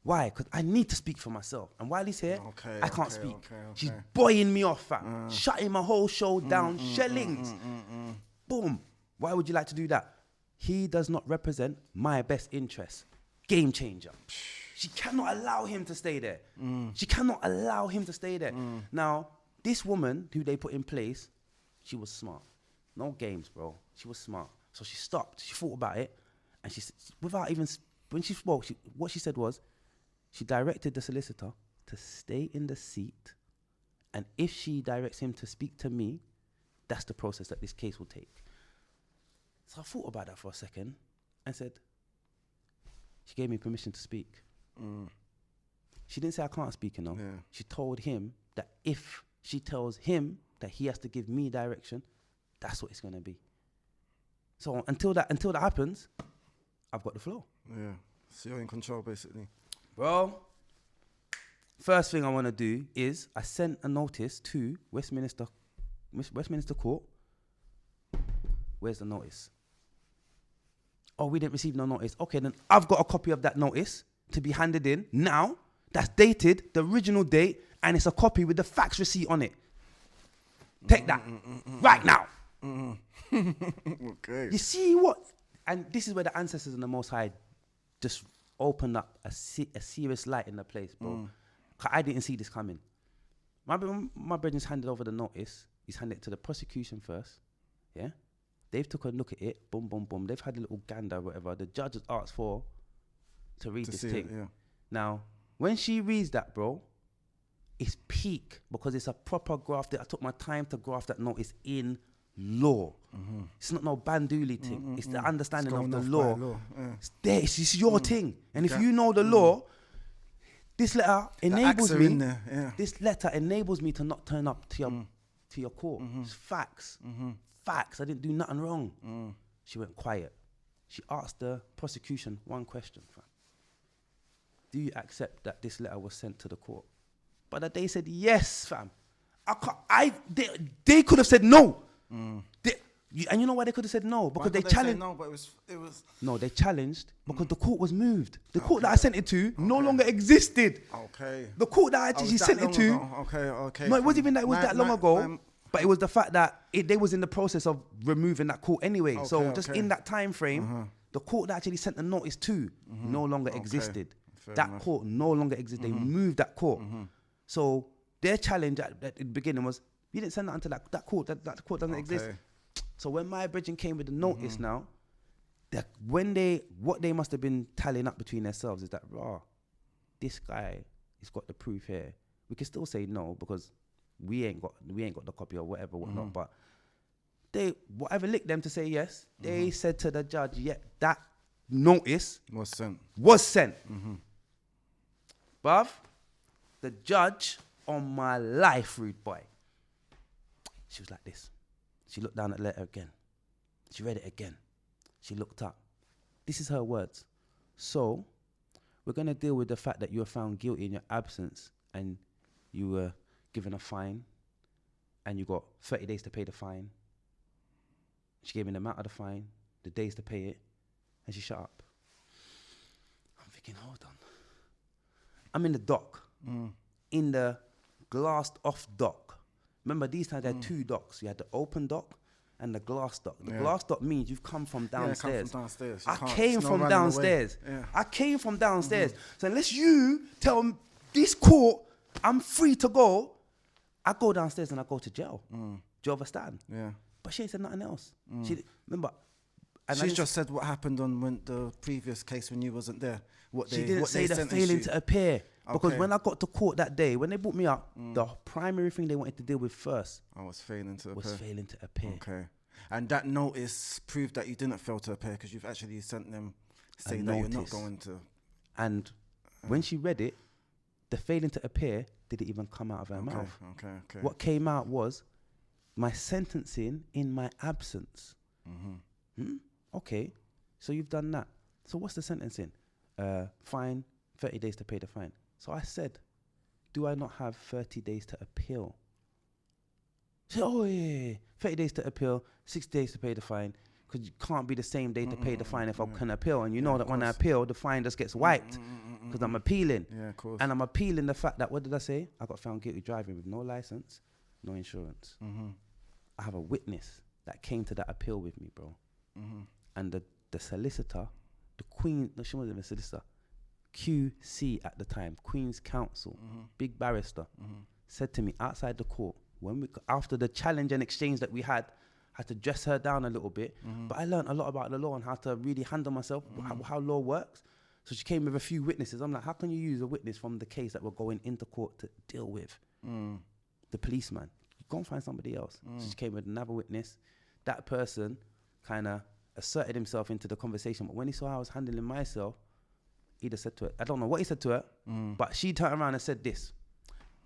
Why? Because I need to speak for myself. And while he's here, I can't speak. She's boying me off, fam. Shutting my whole show down. Shellings. Boom. Why would you like to do that? He does not represent my best interests. Game changer. She cannot allow him to stay there. She cannot allow him to stay there. Now, this woman who they put in place, she was smart. No games, bro. She was smart. So she stopped. She thought about it. And she, without even, when she spoke, what she said was, she directed the solicitor to stay in the seat. And if she directs him to speak to me, that's the process that this case will take. So I thought about that for a second and said, she gave me permission to speak. She didn't say I can't speak, you know. Yeah. She told him that if she tells him that he has to give me direction, that's what it's going to be. So until that happens, I've got the flow. Yeah. So you're in control, basically. Bro, first thing I want to do is I sent a notice to Westminster Court. Where's the notice? Oh, we didn't receive no notice. Okay, then I've got a copy of that notice to be handed in now. That's dated, the original date, and it's a copy with the fax receipt on it. Take that right now. Okay. You see what? And this is where the ancestors and the Most High just opened up a serious light in the place, bro. 'Cause I didn't see this coming. My brother's handed over the notice. He's handed it to the prosecution first. Yeah? They've took a look at it. Boom, boom, boom. They've had a little gander, whatever. The judge has asked to read this thing. Yeah. Now, when she reads that, bro, it's peak, because it's a proper graft. I took my time to graft that notice in law. It's not no bandooly thing. It's the understanding of the law. Yeah. It's there. It's your thing. And if you know the law, this letter enables me. This letter enables me to not turn up to your court. It's facts. Facts. I didn't do nothing wrong. She went quiet. She asked the prosecution one question, fam. Do you accept that this letter was sent to the court? But they said yes, fam. They could have said no. And you know why they could have said no? Because they challenged. No, but it was. No, they challenged because the court was moved. The court that I sent it to no longer existed. Okay. The court that I actually sent it to. Okay. No, it wasn't even that it was that long ago. But it was the fact that they was in the process of removing that court anyway. So just in that time frame, the court that actually sent the notice to no longer existed. That court no longer existed. They moved that court. So their challenge at the beginning was, you didn't send that until that court. That court doesn't exist. So when my bridging came with the notice now, what they must have been tallying up between themselves is that, this guy, he's got the proof here. We can still say no because we ain't got the copy or whatnot. But whatever licked them to say yes, they said to the judge, yeah, that notice was sent. Bruv, the judge on my life, rude boy. She was like this. She looked down at the letter again. She read it again. She looked up. This is her words. So, we're going to deal with the fact that you were found guilty in your absence and you were given a fine and you got 30 days to pay the fine. She gave me the amount of the fine, the days to pay it, and she shut up. I'm thinking, hold on. I'm in the dock, in the glassed off dock. Remember, these times there had two docks. You had the open dock and the glass dock. The glass dock means you've come from downstairs. I came from downstairs. I came from downstairs. So unless you tell this court I'm free to go, I go downstairs and I go to jail. Do you understand? Yeah. But she ain't said nothing else. She remember. And she just said what happened on the previous case when you wasn't there. She didn't say the failing to appear. Because when I got to court that day, when they brought me up, the primary thing they wanted to deal with first was failing to appear. Okay. And that notice proved that you didn't fail to appear because you've actually sent them saying that you're not going to. And when she read it, the failing to appear didn't even come out of her mouth. Okay. What came out was my sentencing in my absence. Okay, so you've done that. So what's the sentencing? Fine, 30 days to pay the fine. So I said, do I not have 30 days to appeal? She said, oh yeah, 30 days to appeal, 60 days to pay the fine, because you can't be the same day to pay the fine if I can appeal. And you know that when I appeal, the fine just gets wiped because I'm appealing. Yeah, of course. And I'm appealing the fact that, what did I say? I got found guilty driving with no license, no insurance. I have a witness that came to that appeal with me, bro. And the solicitor, the Queen, no, she wasn't even a solicitor, QC at the time, Queen's Counsel, big barrister, said to me outside the court, after the challenge and exchange that we had to dress her down a little bit, but I learned a lot about the law and how to really handle myself, how law works. So she came with a few witnesses. I'm like, how can you use a witness from the case that we're going into court to deal with? The policeman. Go and find somebody else. So she came with another witness. That person kind of asserted himself into the conversation, but when he saw how I was handling myself, he just said to her, I don't know what he said to her, but she turned around and said this: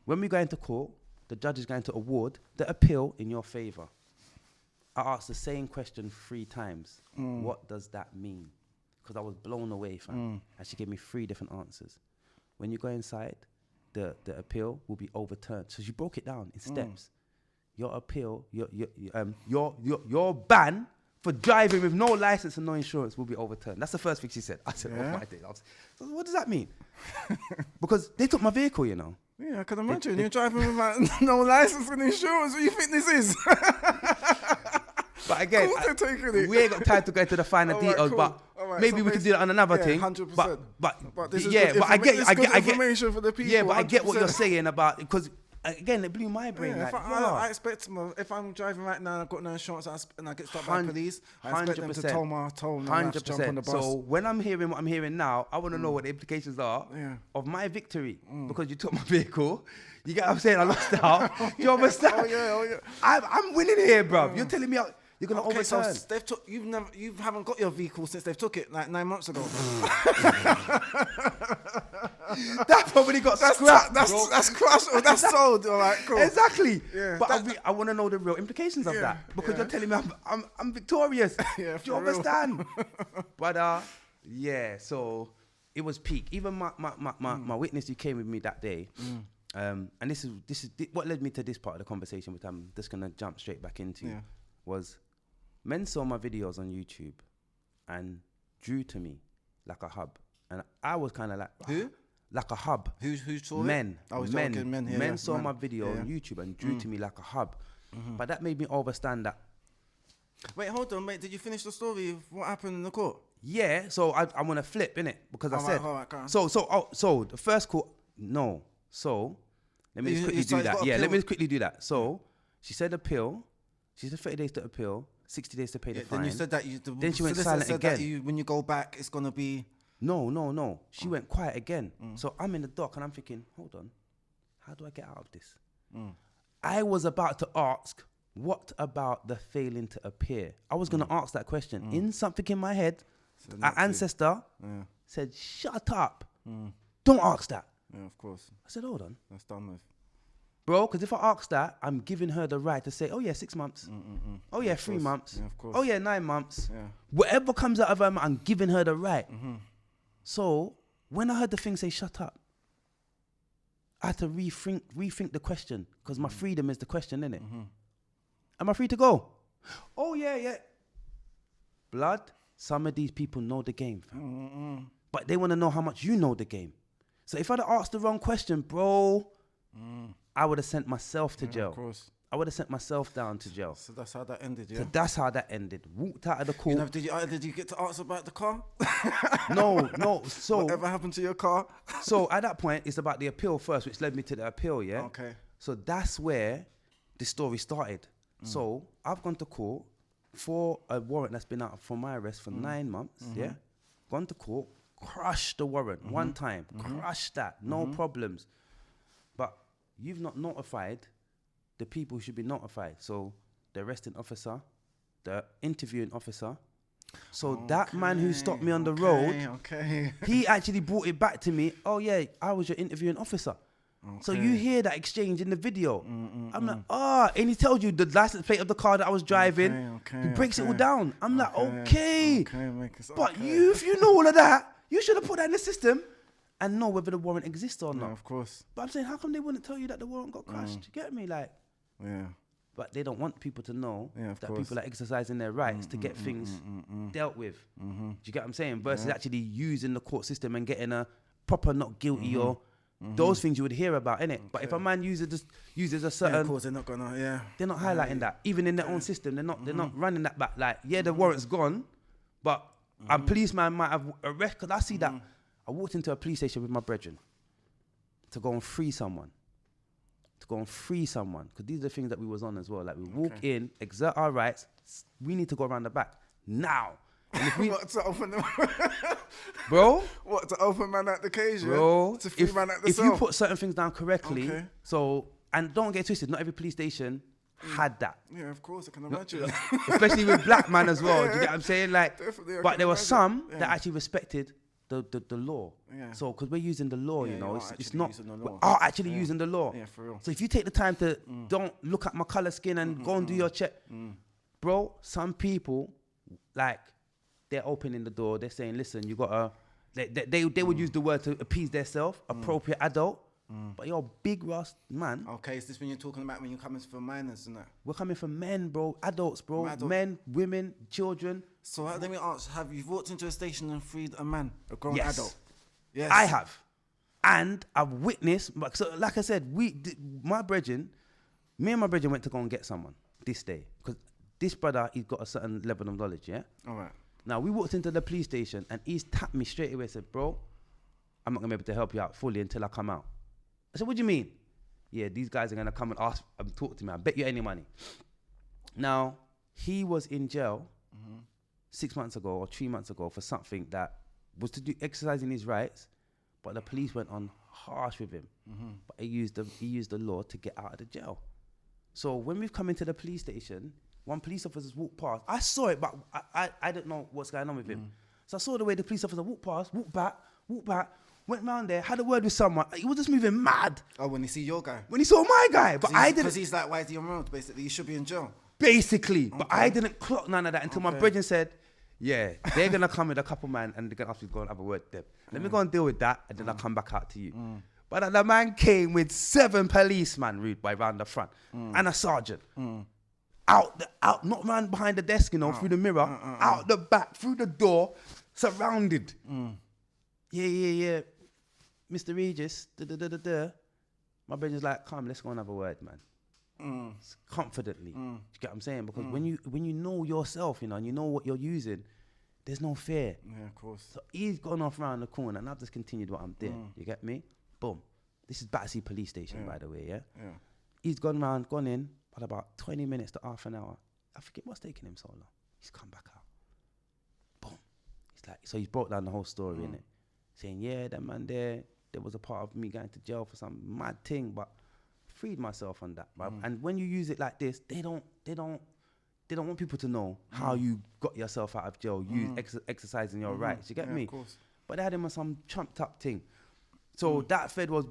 when we go into court, the judge is going to award the appeal in your favor. I asked the same question 3 times. What does that mean? Because I was blown away, fam. And she gave me 3 different answers. When you go inside, the appeal will be overturned. So she broke it down in steps. Your appeal, your ban for driving with no license and no insurance will be overturned. That's the first thing she said. I said, oh my day. So what does that mean? Because they took my vehicle, you know. Yeah, I can imagine. You're driving with like, no license and insurance. What do you think this is? But again, we ain't got time to go into the finer details, but maybe we can do that on another thing. 100%. But this is yeah, but I get information for the people. Yeah, but 100%. I get what 100%. you're saying about, because again, it blew my brain. Yeah, like, I expect them, if I'm driving right now and I've got no insurance and I get stopped by police, I expect them to tow my toll and I have to jump on the bus. So when I'm hearing what I'm hearing now, I want to know what the implications are of my victory, because you took my vehicle. You get what I'm saying? I lost out. You understand? Oh yeah. I'm winning here, bruv. You're telling me you're gonna overturn. So they've you haven't got your vehicle since they've took it like 9 months ago. That probably got scrapped. That's crushed or that's sold. All right, cool. Exactly. Yeah. But I want to know the real implications of that, because you're telling me I'm victorious. Yeah, do you understand? But yeah. So it was peak. Even my witness who came with me that day. And this is what led me to this part of the conversation, which I'm just gonna jump straight back into. Was men saw my videos on YouTube and drew to me like a hub, and I was kind of like who? Like a hub. Who saw men? Men. Men saw my video on YouTube and drew to me like a hub, but that made me overstand that. Wait, hold on, mate. Did you finish the story of what happened in the court? Yeah. So I want to flip, innit? Because I said. All right, go on. So the first court, no. So let me just quickly do that. Yeah, let me just quickly do that. So she said appeal. She said 30 days to appeal, 60 days to pay the fine. Then you said that then she went silent again. When you go back, it's gonna be. No. She went quiet again. So I'm in the dock and I'm thinking, hold on, how do I get out of this? I was about to ask, what about the failing to appear? I was gonna ask that question. In something in my head, our ancestor said, shut up. Don't ask that. Yeah, of course. I said, hold on. That's done with. Bro, because if I ask that, I'm giving her the right to say, oh yeah, 6 months. Oh yeah, 3 months. Yeah, of course. Oh yeah, 9 months. Yeah. Whatever comes out of her mouth, I'm giving her the right. So when I heard the thing say, shut up, I had to rethink the question, because my freedom is the question, innit? Am I free to go? Oh yeah. Blood, some of these people know the game, fam. But they want to know how much you know the game. So if I'd have asked the wrong question, bro, I would have sent myself to jail. Of course. I would have sent myself down to jail. So that's how that ended, yeah? So that's how that ended. Walked out of the court. Did you get to ask about the car? No. So whatever happened to your car? So at that point, it's about the appeal first, which led me to the appeal, yeah? Okay. So that's where the story started. So I've gone to court for a warrant that's been out for my arrest for 9 months, yeah? Gone to court, crushed the warrant one time, crushed that, no problems. But you've not notified the people who should be notified. So the arresting officer, the interviewing officer, So that man who stopped me on the road, he actually brought it back to me. Oh yeah, I was your interviewing officer. So you hear that exchange in the video. I'm like, and he tells you the license plate of the car that I was driving. He breaks it all down. I'm like, but if you know all of that, you should have put that in the system and know whether the warrant exists or not. Of course. But I'm saying, how come they wouldn't tell you that the warrant got crashed? You get me? Like, but they don't want people to know that people are exercising their rights to get things dealt with. Do you get what I'm saying? Versus actually using the court system and getting a proper not guilty or those things you would hear about, innit? But if a man uses a certain, of course they're not gonna, they're not highlighting that. Even in their own system, they're not running that back. Like, the warrant's gone, but a policeman might have arrested. Because I see that. I walked into a police station with my brethren to go and free someone. Because these are the things that we was on as well. Like, we walk in, exert our rights. We need to go around the back now. And if we, what, to open them? Bro? What, to open man at the cage, bro, to free man at the cell? If you put certain things down correctly, and don't get twisted, not every police station had that. Yeah, of course, I can imagine. Especially with black man as well. Do you get what I'm saying? Like, definitely, but there were some that actually respected the law. So, because we're using the law, you know, it's not, we are actually using the law. Yeah, for real. So if you take the time to don't look at my color skin and go and do your check, bro, some people, like, they're opening the door, they're saying, listen, you gotta, they would use the word to appease themselves, appropriate adult, but you're a big Ross man. Okay, is this when you're talking about when you're coming for minors and that? We're coming for men, bro, adults, bro, men, women, children. So let me ask, have you walked into a station and freed a man, a grown adult? Yes. I have. And I've witnessed, so like I said, me and my brethren went to go and get someone this day. Because this brother, he's got a certain level of knowledge, yeah? All right. Now, we walked into the police station and he's tapped me straight away and said, bro, I'm not going to be able to help you out fully until I come out. I said, what do you mean? Yeah, these guys are going to come and ask and talk to me. I bet you any money. Now, he was in jail 6 months ago or 3 months ago for something that was to do exercising his rights, but the police went on harsh with him. But he used the law to get out of the jail. So when we've come into the police station, one police officer's walked past. I saw it, but I don't know what's going on with him. So I saw the way the police officer walked past, walked back, went round there, had a word with someone. He was just moving mad. Oh, when he see your guy? When he saw my guy. But I didn't. Because he's like, why is he around? Basically, he should be in jail. Basically. But I didn't clock none of that until my brethren said, yeah, they're going to come with a couple man and they're going to ask me to go and have a word with them. Let me go and deal with that and then I'll come back out to you. But the man came with 7 policemen, rude boy, round the front and a sergeant. Out, not round behind the desk, you know, through the mirror, out the back, through the door, surrounded. Yeah. Mr. Regis, My brother's like, come, let's go and have a word, man. Confidently. Do you get what I'm saying? Because when you know yourself, you know, and you know what you're using, there's no fear. Yeah, of course. So he's gone off round the corner and I've just continued what I'm doing. You get me? Boom. This is Battersea Police Station, by the way, yeah? He's gone in, but about 20 minutes to half an hour. I forget what's taking him so long. He's come back out. Boom. He's like, so he's brought down the whole story, innit? Saying, yeah, that man there was a part of me going to jail for some mad thing, but freed myself on that. And when you use it like this, they don't want people to know how you got yourself out of jail, exercising your rights. You get me? Of course. But they had him on some trumped up thing. So that Fed was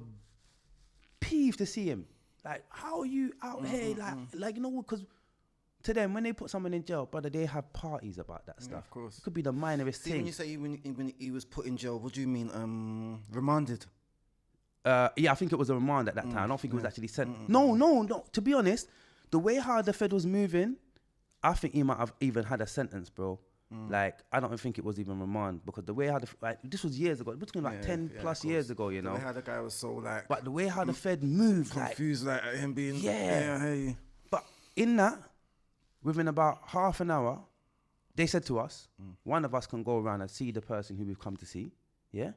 peeved to see him. Like, how are you out here? Like, you know, because to them, when they put someone in jail, brother, they have parties about that stuff. Of course. It could be the minorest thing. When you say when he was put in jail, what do you mean, remanded? Yeah, I think it was a remand at that time. I don't think it was actually sent. No. To be honest, the way how the Fed was moving, I think he might have even had a sentence, bro. Like, I don't think it was even remand because the way how this was years ago. We're talking like 10 plus years ago, you know. The way how the guy was so like. But the way how the Fed moved, confused, like him being. Yeah. Hey. But in that, within about half an hour, they said to us, one of us can go around and see the person who we've come to see. Yeah.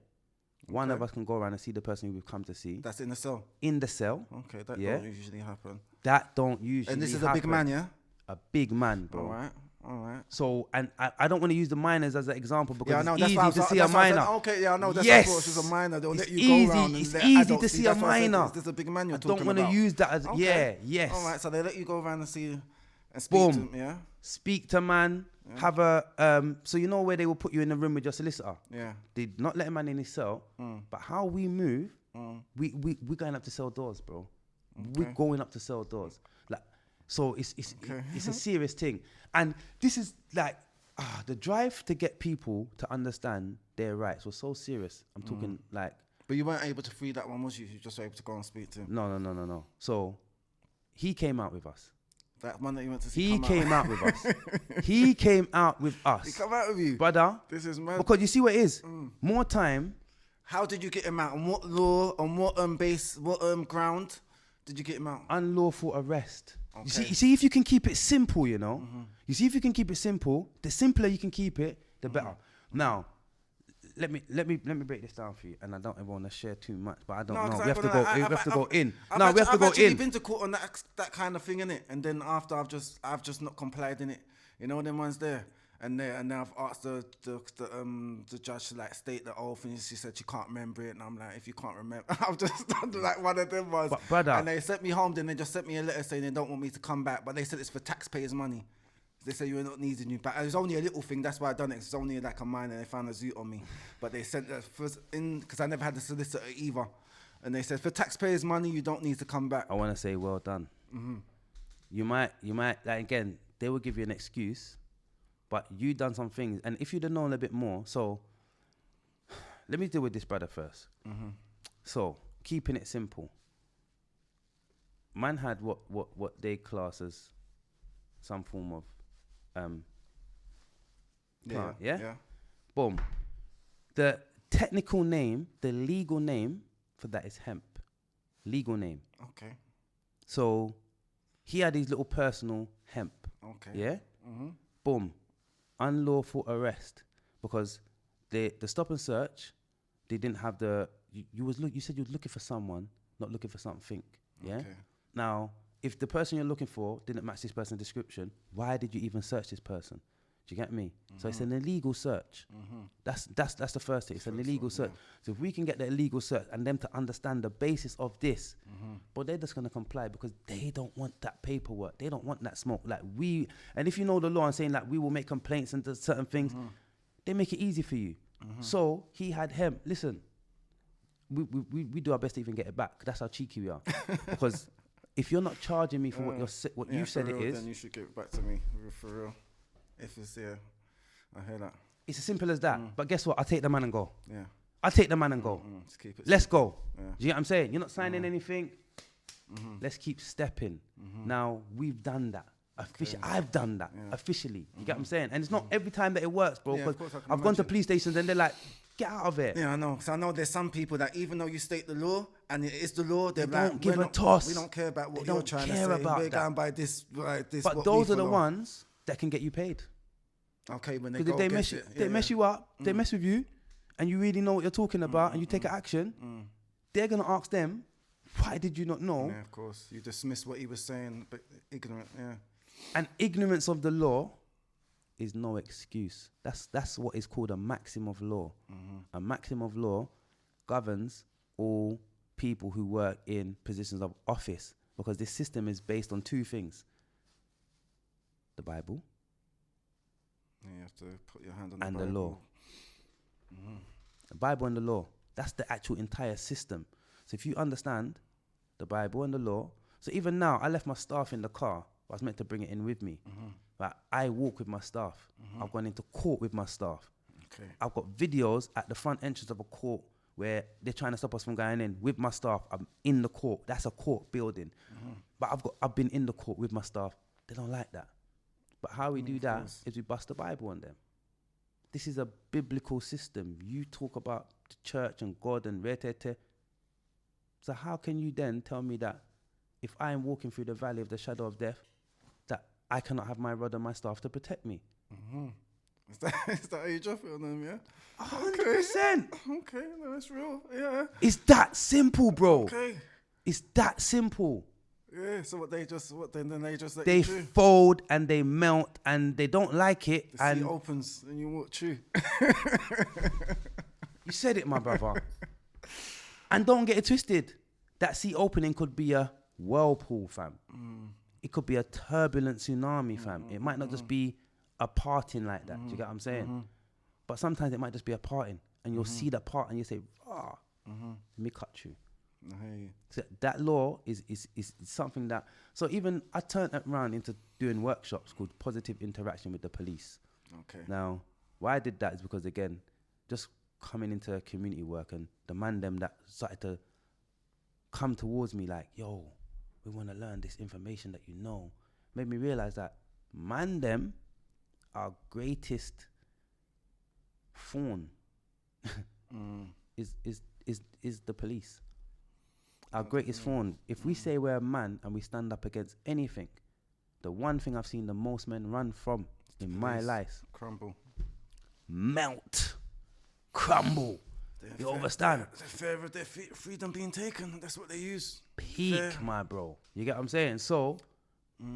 One of us can go around and see the person who we've come to see. That's in the cell? In the cell. Okay, that don't usually happen. That don't usually happen. And this is a big man, yeah? A big man, bro. All right. So, and I don't want to use the minors as an example because it's easy to see a minor. Okay, yeah, I know. That's yes. Of course, it's a minor. They'll let you go around. It's easy to see a minor. There's a big man you're talking about. I don't want to use that as, yes. All right, so they let you go around and see and speak to him, yeah? Speak to man, have a so you know where they will put you in a room with your solicitor. Yeah. They not let a man in his cell, but how we move, we're going up to cell doors, bro. We're going up to cell doors, like so. It's a serious thing, and this is like the drive to get people to understand their rights was so serious. I'm talking like. But you weren't able to free that one, was you? You just were able to go and speak to him. No. So he came out with us. That man that you went to see. He came out with us. He came out with us. He come out with you, brother. This is mad. Because you see what it is. More time. How did you get him out? On what law? On what base? What ground did you get him out? Unlawful arrest. Okay. You see if you can keep it simple, you know. You see if you can keep it simple. The simpler you can keep it, the better. Now, let me break this down for you. And I don't ever want to share too much, but I don't know. We have to go. We have to go in. No, we have to go in. I've actually been to court on that kind of thing, innit? And then after I've just not complied, innit? You know them ones there. And then I've asked the judge to like state the oath, and she said she can't remember it, and I'm like, if you can't remember, I've just done like one of them ones. But brother, and they sent me home. Then they just sent me a letter saying they don't want me to come back, but they said it's for taxpayers' money. They said you're not needing you back. It was only a little thing. That's why I done it. It's only like a minor. They found a zoot on me, but they sent first in because I never had the solicitor either, and they said for taxpayers' money you don't need to come back. I want to say well done. You might like again they will give you an excuse. But you done some things, and if you'd have known a bit more, so let me deal with this brother first. So keeping it simple, man had what they class as some form of plant, yeah. Boom. The technical name, the legal name for that is hemp. Legal name. Okay. So he had his little personal hemp. Okay. Yeah. Boom. Unlawful arrest because the stop and search, they didn't have the you said you were looking for someone, not looking for something. Yeah. Okay. Now, if the person you're looking for didn't match this person's description, why did you even search this person? Do you get me? So it's an illegal search. That's the first thing. It's an illegal search. So if we can get the illegal search and them to understand the basis of this, but they're just gonna comply because they don't want that paperwork. They don't want that smoke. Like and if you know the law and saying like we will make complaints and certain things, they make it easy for you. So he had hemp. Listen, we do our best to even get it back. That's how cheeky we are. Because if you're not charging me for what you said real, it is, then you should give it back to me for real. If it's I hear that. It's as simple as that. But guess what? I take the man and go. Yeah. I take the man and go. Just keep it Let's simple. go. Yeah. Do you get what I'm saying? You're not signing anything. Let's keep stepping. Now we've done that. I've done that officially. You get what I'm saying? And it's not every time that it works, bro. Yeah, Because I've gone to police stations and they're like, get out of it. Yeah, I know. So I know there's some people that even though you state the law and it is the law, they don't give a toss. We don't care about what They you're don't trying to care say. about We're that. going by this. But those are the ones that can get you paid. Okay, when they Because go if against it. they mess you up, they mess with you, and you really know what you're talking about, and you take action, they're gonna ask them, why did you not know? Yeah, of course. You dismiss what he was saying, but ignorant. Yeah. And ignorance of the law is no excuse. That's what is called a maxim of law. A maxim of law governs all people who work in positions of office because this system is based on two things: the Bible You have to put your hand on and the the law. The Bible and the law. That's the actual entire system. So if you understand the Bible and the law, so even now I left my staff in the car. I was meant to bring it in with me. But I walk with my staff. I've gone into court with my staff. Okay. I've got videos at the front entrance of a court where they're trying to stop us from going in with my staff. I'm in the court. That's a court building. But I've been in the court with my staff. They don't like that. But how we do that is we bust the Bible on them. This is a biblical system. You talk about the church and God and retete. So how can you then tell me that if I am walking through the valley of the shadow of death, that I cannot have my rod and my staff to protect me? Is that how you drop it on them, yeah? 100%. Okay, no, that's real, yeah. It's that simple, bro. Okay. It's that simple. Yeah, so then they just let They you through? fold and they melt and they don't like it. The and sea opens and you walk through. You said it, my brother. And don't get it twisted. That sea opening could be a whirlpool, fam. It could be a turbulent tsunami, fam. It might not just be a parting like that. Do you get what I'm saying? But sometimes it might just be a parting, and you'll see the part and you say, let me cut you. I hear you. So that law is something that, so even I turned it around into doing workshops called positive interaction with the police. Okay. Now, why I did that is because, again, just coming into community work and the man them that started to come towards me like, yo, we want to learn this information that you know, made me realize that man them, our greatest fawn is the police. Our greatest fawn. If we say we're a man and we stand up against anything, the one thing I've seen the most men run from in my life, crumble, melt, crumble. You understand? The fear of their freedom being taken. That's what they use. Peak, my bro. You get what I'm saying? So,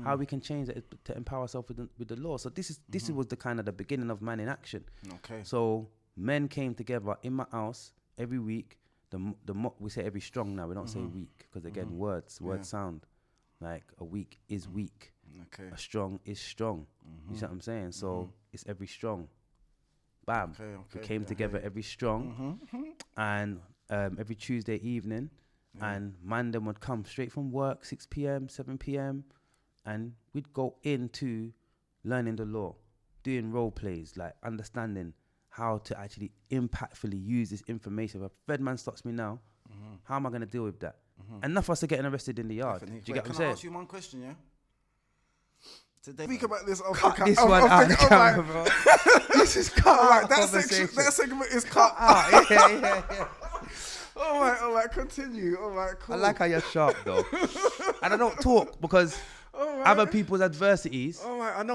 how we can change that is to empower ourselves with the law. So this was the kind of the beginning of Man in Action. Okay. So men came together in my house every week. We say every strong now. We don't say week because again, words sound like a week is weak. Okay. A strong is strong. You see what I'm saying? So it's every strong. Bam. Okay. We came together every strong, and every Tuesday evening, and man them would come straight from work, 6 p.m., 7 p.m., and we'd go into learning the law, doing role plays, like understanding how to actually impactfully use this information. If a Fed man stops me now, how am I going to deal with that? Enough of us are getting arrested in the yard. Definitely. Do you get what I'm Can I saying? ask you one question, yeah? Today, speak about this. Cut this one out the camera, bro. This is cut out. That segment is cut out. Yeah. All right, continue. All right, cool. I like how you're sharp, though. And I don't talk because other people's adversities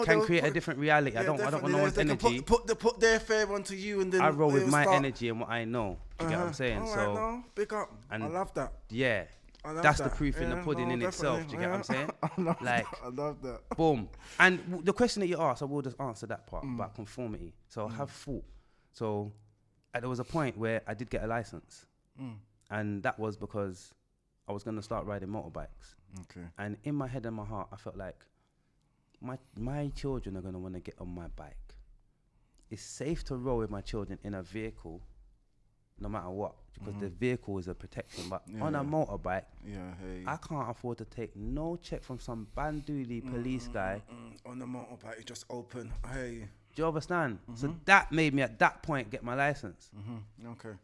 can create a different reality. I don't want no one's energy. Put their fear onto you, and then I roll with my energy and what I know. Do you get what I'm saying? So, no, big up. I love that. Yeah. That's the proof in the pudding in itself. Do you get what I'm saying? I love that. Boom. And the question that you asked, I will just answer that part about conformity. So have thought. So there was a point where I did get a license. And that was because I was going to start riding motorbikes. Okay. And in my head and my heart, I felt like my children are going to want to get on my bike. It's safe to roll with my children in a vehicle, no matter what, because the vehicle is a protection. But on a motorbike, I can't afford to take no check from some bandooly police guy. On the motorbike, you just open. Hey. Do you understand? So that made me at that point get my license. Okay.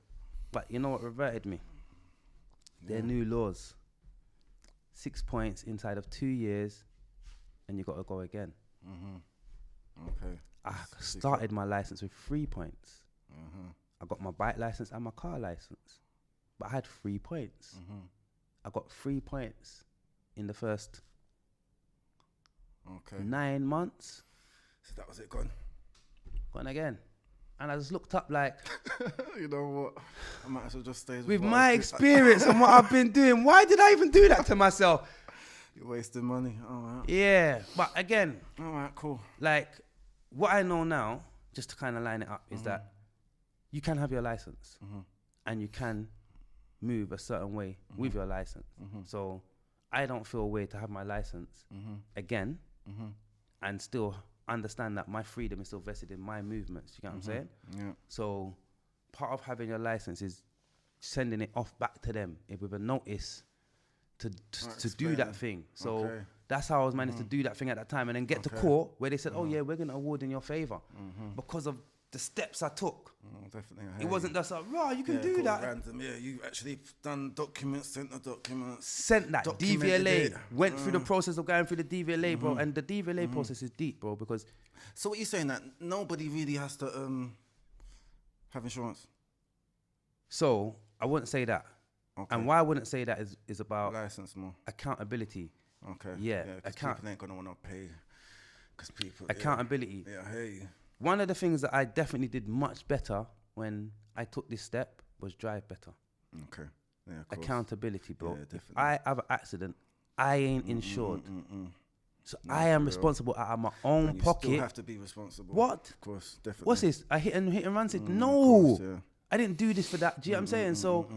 But you know what reverted me? Their new laws. 6 points inside of 2 years, and you got to go again. Okay. I started my license with 3 points. I got my bike license and my car license, but I had 3 points. I got 3 points in the first 9 months. So that was it, gone again. And I just looked up like, you know what? I might as well just stay with my experience and what I've been doing. Why did I even do that to myself? You're wasting money. All right. Yeah, but again, all right, cool. Like what I know now, just to kind of line it up, is that you can have your license and you can move a certain way with your license. So I don't feel a way to have my license again and still understand that my freedom is still vested in my movements. You get what I'm saying? Yeah. So part of having your license is sending it off back to them with a notice to do that thing. So that's how I was managed to do that thing at that time, and then get to court where they said, oh yeah, we're going to award in your favor because of the steps I took. Definitely. It wasn't just like, raw, you can do that. Random. Yeah, you actually done documents, sent the documents. Sent that DVLA, went through the process of going through the DVLA, bro. And the DVLA process is deep, bro, because... So what you're saying, that nobody really has to have insurance? So I wouldn't say that. Okay. And why I wouldn't say that is about... License more. Accountability. Okay. Yeah. Because people ain't going to want to pay. Because people... Accountability. Yeah, I hear you. One of the things that I definitely did much better when I took this step was drive better. Okay. Yeah, of course. Accountability, bro. Yeah, definitely. If I have an accident, I ain't insured. So I am responsible out of my own pocket. You still have to be responsible. What? Of course, definitely. What's this? I hit and run said, no. Course, yeah. I didn't do this for that. Do you know what I'm saying? So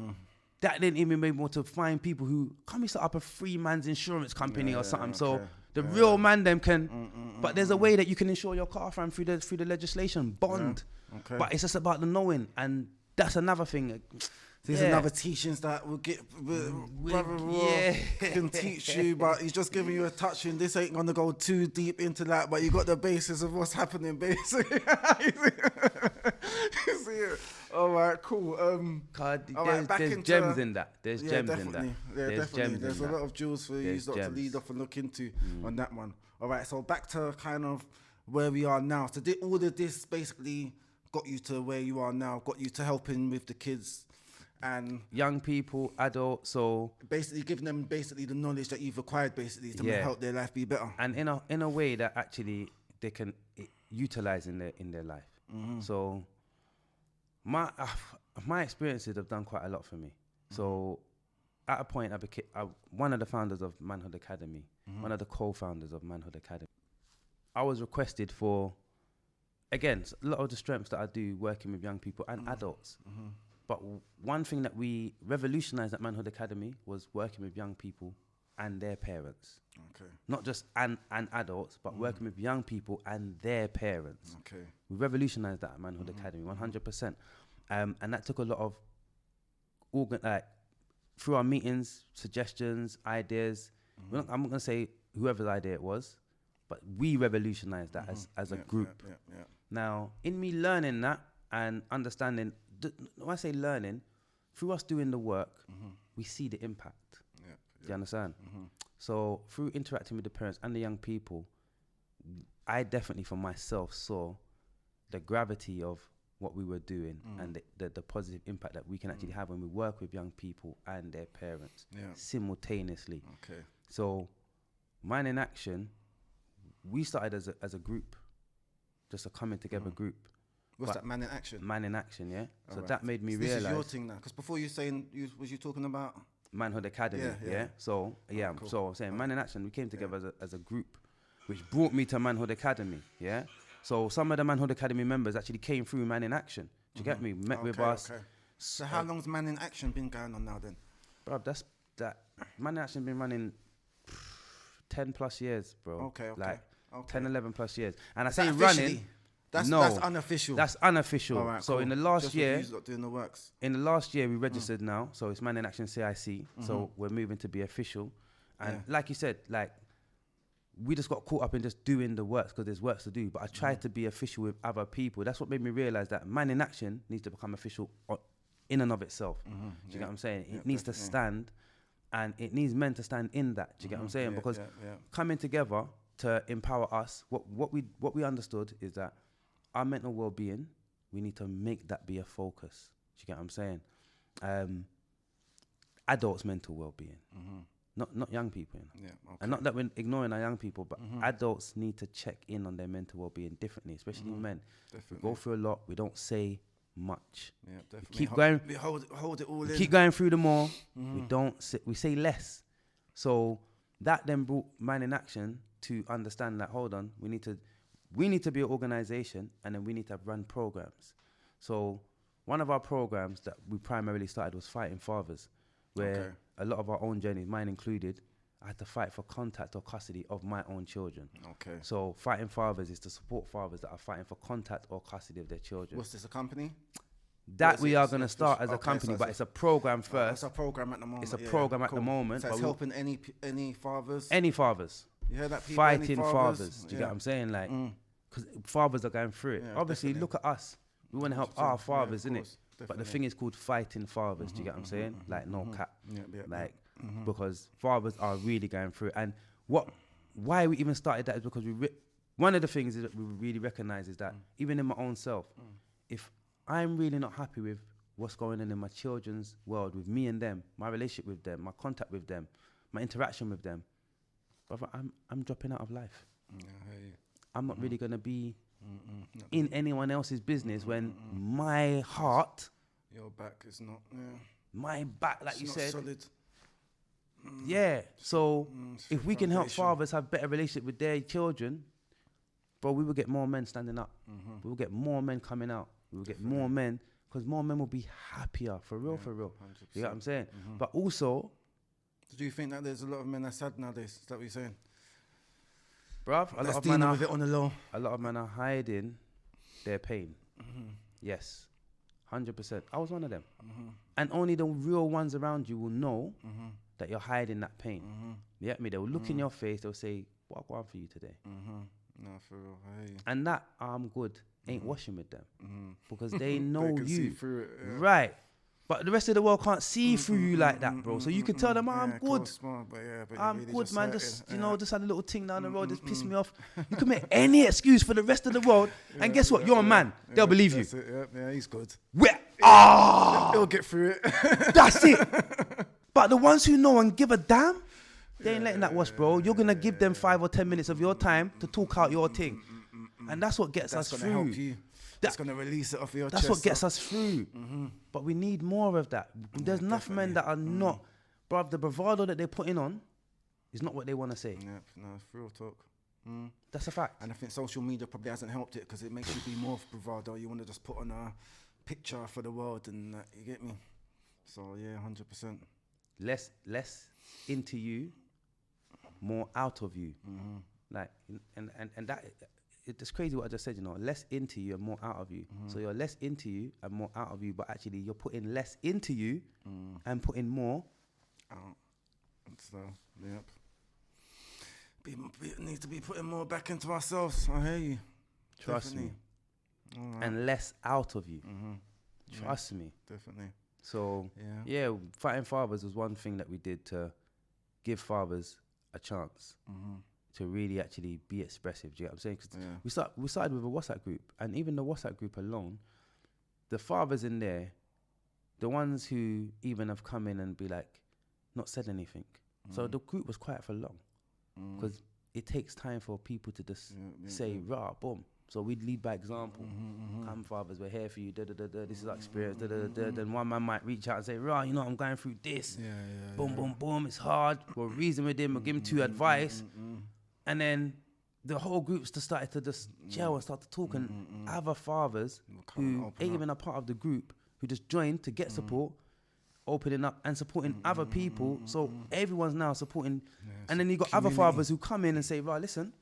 that didn't even make me want to find people who, can we set up a free man's insurance company or something? So The real man them can, but there's a way that you can insure your car, fam, through the legislation, bond. Yeah. Okay. But it's just about the knowing, and that's another thing. There's another teachings that will get Brother Raw can teach you, but he's just giving you a touch, and this ain't gonna go too deep into that. But you got the basis of what's happening, basically. You see it? All right, cool. There's gems in that. There's gems in that. Yeah, definitely. There's a lot of jewels for you to lead off and look into on that one. All right, so back to kind of where we are now. So all of this basically got you to where you are now, got you to helping with the kids and young people, adults, so basically giving them the knowledge that you've acquired basically to help their life be better. And in a way that actually they can utilize in their life. So my experiences have done quite a lot for me. So at a point I became one of the founders of Manhood Academy, one of the co-founders of Manhood Academy. I was requested for, again, a lot of the strengths that I do working with young people and adults. But one thing that we revolutionized at Manhood Academy was working with young people and their parents. Okay. Not just and adults, but working with young people and their parents. Okay. We revolutionized that at Manhood Academy, 100%. And that took a lot of through our meetings, suggestions, ideas. I'm not going to say whoever's idea it was, but we revolutionized that as a group. Now, in me learning that and understanding, when I say learning, through us doing the work, we see the impact. Do you understand? So through interacting with the parents and the young people, I definitely for myself saw the gravity of what we were doing and the positive impact that we can actually have when we work with young people and their parents simultaneously. Okay. So Man in Action, we started as a group, just a coming together group. What's that, Man in Action? Man in Action, yeah. So that made me realize. This is your thing now, because before you saying, was you talking about Manhood Academy? Yeah. So cool. So I'm saying Man in Action. We came together as a group, which brought me to Manhood Academy. Yeah. So some of the Manhood Academy members actually came through Man in Action. Do you get me? Met with us. Okay. So how long's Man in Action been going on now then? Bro, that Man in Action been running 10 plus years, bro. Okay. Like 10, 11 plus years. And I Is say that running. That's unofficial. That's unofficial. Right, so cool. in the last Just year, with you lot doing the works. in the last year we registered now. So it's Man in Action CIC. So we're moving to be official. And like you said, like we just got caught up in just doing the works because there's works to do. But I tried to be official with other people. That's what made me realize that Man in Action needs to become official in and of itself. Do you get what I'm saying? It needs to stand, and it needs men to stand in that. Do you get what I'm saying? Because coming together to empower us, what we understood is that our mental well-being, we need to make that be a focus. Do you get what I'm saying? Adults' mental well-being, not young people. You know? And not that we're ignoring our young people, but adults need to check in on their mental well-being differently, especially men. Definitely. We go through a lot. We don't say much. Yeah, definitely. We keep going. We hold it all in. Keep going through them all. We don't say, we say less. So that then brought Man in Action to understand that, hold on, we need to be an organization, and then we need to run programs. So one of our programs that we primarily started was Fighting Fathers, where a lot of our own journeys, mine included, I had to fight for contact or custody of my own children. Okay. So Fighting Fathers is to support fathers that are fighting for contact or custody of their children. What's this, a company? That we are going to start as a company, but it's a program first. It's a program at the moment. It's a program at the moment. So it's helping any fathers? Any fathers. You heard that, people? Fighting fathers. Do you get what I'm saying? Like, because fathers are going through it. Yeah, obviously, look at us. We want to help our fathers, innit? But the definitely. thing is called Fighting Fathers. Do you get what I'm saying? Like, no cap. Because fathers are really going through it. And why we even started that is because one of the things that we really recognize is that even in my own self, if I'm really not happy with what's going on in my children's world, with me and them, my relationship with them, my contact with them, my interaction with them, brother, I'm dropping out of life. Yeah, I hear you. I'm not really going to be in anyone else's business when my heart, your back is not, my back, like it's you not said, solid. Yeah. So if we can help fathers have better relationship with their children, bro, we will get more men standing up. We will get more men coming out. We will get more men, because more men will be happier, for real. 100%. You know what I'm saying? But also, do you think that there's a lot of men that are sad nowadays? Is that what you're saying? Bruv, Let's deal with it on the low. a lot of men are hiding their pain. Yes, 100%. I was one of them. And only the real ones around you will know that you're hiding that pain. You get me? They'll look in your face. They'll say, "What I want for you today?" No, for real. I hear you. And that I'm good ain't washing with them because they know They can you. see through it, yeah. Right. But the rest of the world can't see through you like that, bro. So you can tell them, I'm Yeah, good. course, man, but I'm really good, man. hurting. Just, just had a little thing down the road, just pissed me off. You can make any excuse for the rest of the world. And guess what? You're a man. They'll believe you. That's it, yeah, he's good. Where? He'll get through it. That's it. But the ones who know and give a damn, they ain't letting that wash, bro. You're going to give them 5 or 10 minutes of your time to talk out your thing. And that's what gets us That's through. gonna help you. That's gonna release it off your That's chest. what gets us through. But we need more of that. There's enough men that are not, bruv, the bravado that they're putting on is not what they want to say. Yep, no, it's real talk. That's a fact. And I think social media probably hasn't helped it because it makes you be more of bravado. You want to just put on a picture for the world, and you get me. So yeah, 100%. Less into you, more out of you. Like, and that. It's crazy what I just said, less into you and more out of you. So you're less into you and more out of you, but actually you're putting less into you and putting more out. So, yep. We need to be putting more back into ourselves. I hear you. Trust me. Right. And less out of you. Trust me. Definitely. So, yeah, Fighting Fathers was one thing that we did to give fathers a chance. To really actually be expressive. Do you get what I'm saying? 'Cause we started with a WhatsApp group, and even the WhatsApp group alone, the fathers in there, the ones who even have come in and be like, not said anything. So the group was quiet for long, because it takes time for people to just say, rah, boom. So we'd lead by example. Come, fathers, we're here for you. This is our experience. Then one man might reach out and say, rah, I'm going through this. Boom, boom, boom. It's hard. We'll reason with him. We'll give him 2 advice. And then the whole group started to just gel and start to talk. And other fathers who ain't even a part of the group, who just joined to get support, opening up and supporting other people. So everyone's now supporting. And then you got other fathers who come in and say, right, listen,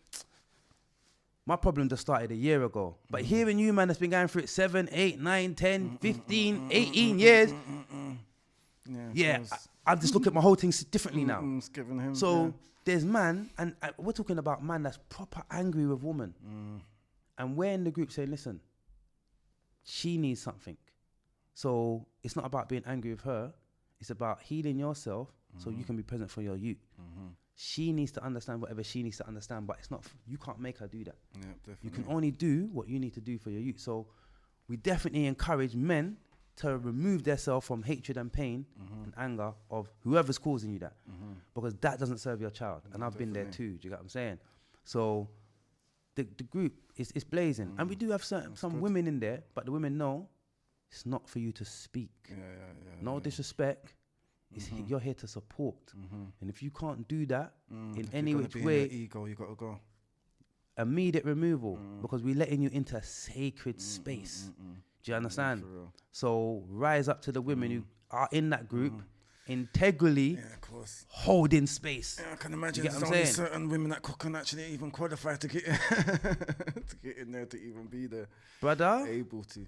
my problem just started a year ago. But hearing you, man, that's been going through it 7, 8, 9, 10, 15, 18 years. I just look at my whole thing differently now. So there's man, and we're talking about man that's proper angry with woman. And we're in the group saying, listen, she needs something. So it's not about being angry with her. It's about healing yourself so you can be present for your youth. She needs to understand whatever she needs to understand, but it's not. You can't make her do that. You can only do what you need to do for your youth. So we definitely encourage men to remove themselves from hatred and pain and anger of whoever's causing you that, because that doesn't serve your child. And I've been there too. Do you get what I'm saying? So the group is blazing, and we do have some women in there, but the women know it's not for you to speak. No disrespect. You're here to support, and if you can't do that in any which way, ego, you gotta go. Immediate removal, because we're letting you into a sacred space. Do you understand? So rise up to the women who are in that group, integrally holding space. I can imagine there's only certain women that can actually even qualify to get to get in there, to even be there, brother. Able to.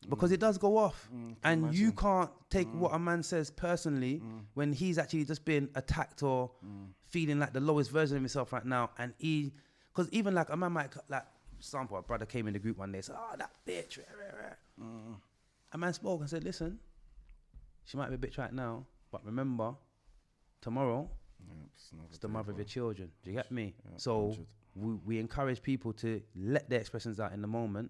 Because it does go off, and you can't take what a man says personally when he's actually just been attacked or feeling like the lowest version of himself right now. And because even like a man might, like, example, a brother came in the group one day and said, "Oh, that bitch." A man spoke and said, "Listen, she might be a bitch right now, but remember, tomorrow, it's the mother of your children." Do you get me? So we encourage people to let their expressions out in the moment,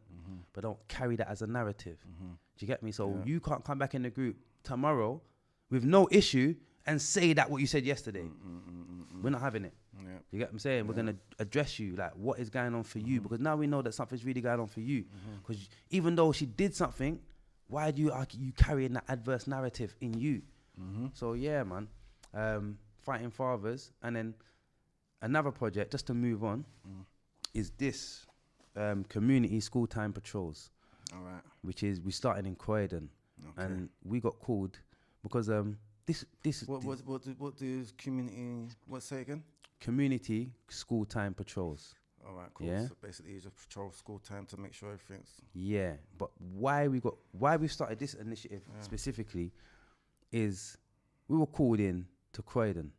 but don't carry that as a narrative. Do you get me? So you can't come back in the group tomorrow with no issue and say that what you said yesterday. We're not having it. You get what I'm saying? We're going to address you, like, what is going on for you, because now we know that something's really going on for you. Because even though she did something, why do you carrying that adverse narrative in you? So yeah, man, Fighting Fathers. And then another project, just to move on, is this community school time patrols. All right. Which is, we started in Croydon, and we got called because what does community, say again? Community school time patrols. All right, cool. Yeah. So basically, you just patrol school time to make sure everything's. Yeah, but why we started this initiative specifically is we were called in to Croydon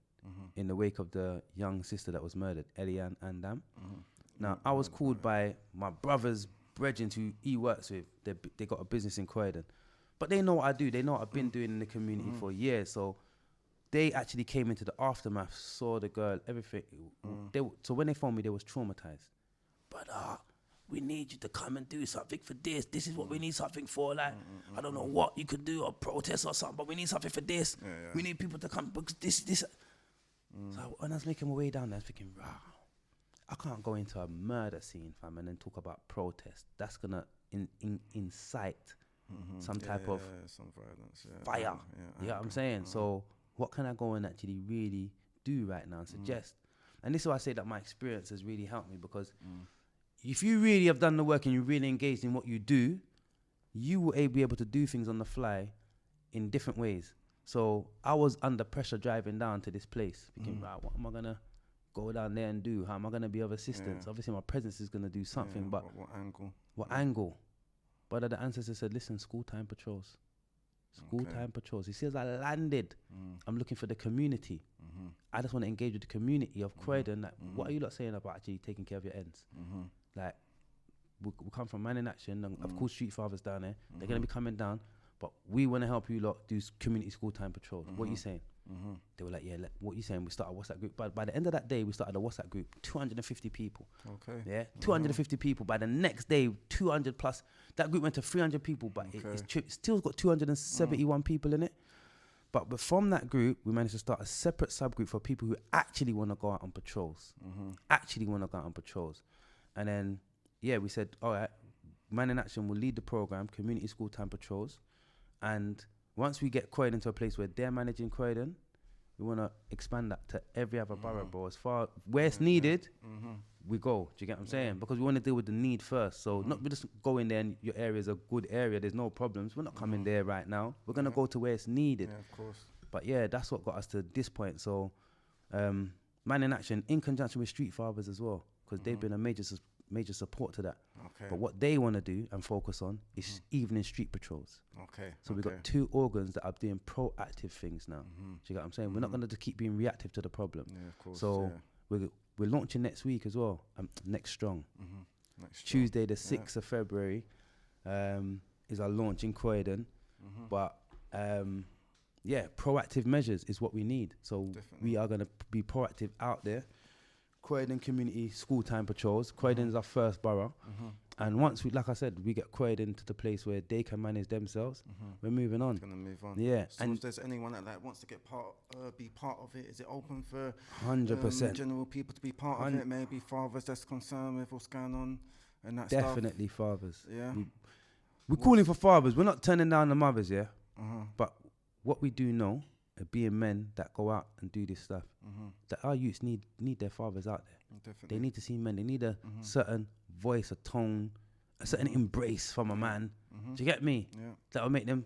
in the wake of the young sister that was murdered, Eliane Andam. Now, I was called by my brother's brethren who he works with. They got a business in Croydon. But they know what I do. They know what I've been doing in the community for years. So they actually came into the aftermath, saw the girl, everything. So when they phoned me, they was traumatized. But we need you to come and do something for this. This is what we need something for. Like, I don't know what you could do, or protest or something, but we need something for this. We need people to come because this. So when I was making my way down there, I was thinking, rah, I can't go into a murder scene, fam, and then talk about protest. That's gonna incite some type of some violence, fire. Yeah, You know what I'm saying? So what can I go and actually really do right now and suggest? And this is why I say that my experience has really helped me, because if you really have done the work and you're really engaged in what you do, you will be able to do things on the fly in different ways. So I was under pressure driving down to this place, thinking, right, what am I gonna go down there and do? How am I gonna be of assistance? Obviously my presence is gonna do something, but what angle? What angle? But the ancestor said, listen, school time patrols. School time patrols. He says, I landed. I'm looking for the community. I just want to engage with the community of Croydon. Like, what are you lot saying about actually taking care of your ends? Like, we come from Man in Action, and I've called Street Fathers down there. They're going to be coming down, but we want to help you lot do community school time patrols. What are you saying? They were like, yeah, what are you saying? We started a WhatsApp group. But by the end of that day, we started a WhatsApp group, 250 people. Okay. Yeah, 250 people. By the next day, 200 plus. That group went to 300 people, but it's still got 271 people in it. But from that group, we managed to start a separate subgroup for people who actually want to go out on patrols. And then, we said, all right, Man in Action will lead the program, community school time patrols. And once we get Croydon to a place where they're managing Croydon, we want to expand that to every other borough, bro. As far where it's needed, we go. Do you get what I'm saying? Because we want to deal with the need first. So not just go in there and your area is a good area. There's no problems. We're not coming there right now. We're going to go to where it's needed. Yeah, of course. But that's what got us to this point. So Man in Action, in conjunction with Street Fathers as well, because they've been a major support to that. Okay. But what they want to do and focus on is evening street patrols. Okay. So we've got two organs that are doing proactive things now. Do you get what I'm saying? We're not going to keep being reactive to the problem. Yeah, of course. So we're launching next week as well. Next Strong. Next Tuesday the 6th of February is our launch in Croydon. But proactive measures is what we need. So we are going to be proactive out there. Croydon Community School Time Patrols. Croydon is our first borough. And once we, like I said, we get Croydon to the place where they can manage themselves, we're moving on. It's going to move on. Yeah. So if there's anyone that wants to get be part of it, is it open for 100%. General people to be part of it? Maybe fathers that's concerned with what's going on and that Definitely fathers. Yeah. We're calling for fathers. We're not turning down the mothers, yeah? But what we do know, being men that go out and do this stuff, that our youths need their fathers out there. Definitely. They need to see men. They need a certain voice, a tone, a certain embrace from a man. Do you get me? Yeah. That will make them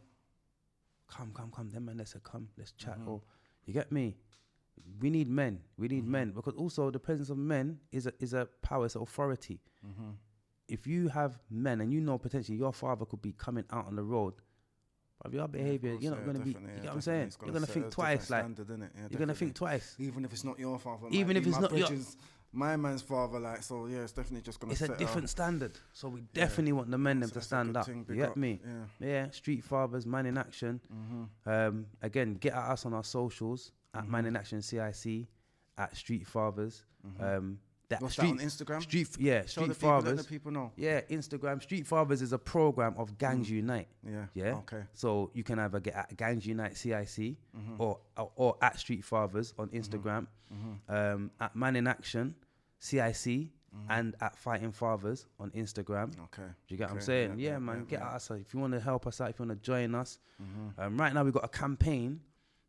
come. Them man, let's come, let's chat. Or you get me? We need men. We need men, because also the presence of men is a power, it's authority. If you have men and you know potentially your father could be coming out on the road, but your behaviour, you're not going to be, you know what I'm saying? You're going to think twice. Like, you're going to think twice. Even if it's not your father. Even if it's not your... My man's father, like, so yeah, it's definitely just going to It's a different standard. So we definitely want the men them to stand up. You get me? Yeah, Street Fathers, Man in Action. Again, get at us on our socials, at Man in Action CIC, at Street Fathers. What's that on Instagram? Street Fathers. Let the people know. Yeah, Instagram. Street Fathers is a program of Gangs Unite. Yeah. Okay. So you can either get at Gangs Unite CIC or at Street Fathers on Instagram, at Man in Action CIC, and at Fighting Fathers on Instagram. Okay. Do you get what I'm saying? Yeah, man. Get at us. If you want to help us out, if you want to join us. Right now we've got a campaign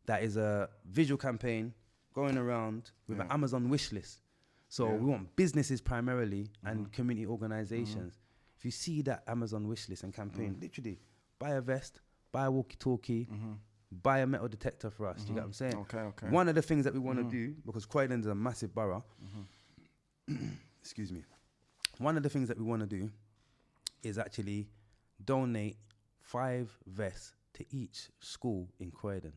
that is a visual campaign going around with an Amazon wish list. So we want businesses primarily and community organizations. If you see that Amazon wish list and campaign, literally buy a vest, buy a walkie-talkie, buy a metal detector for us. Do you get what I'm saying? Okay. One of the things that we want to do, because Croydon is a massive borough, excuse me, one of the things that we want to do is actually donate 5 vests to each school in Croydon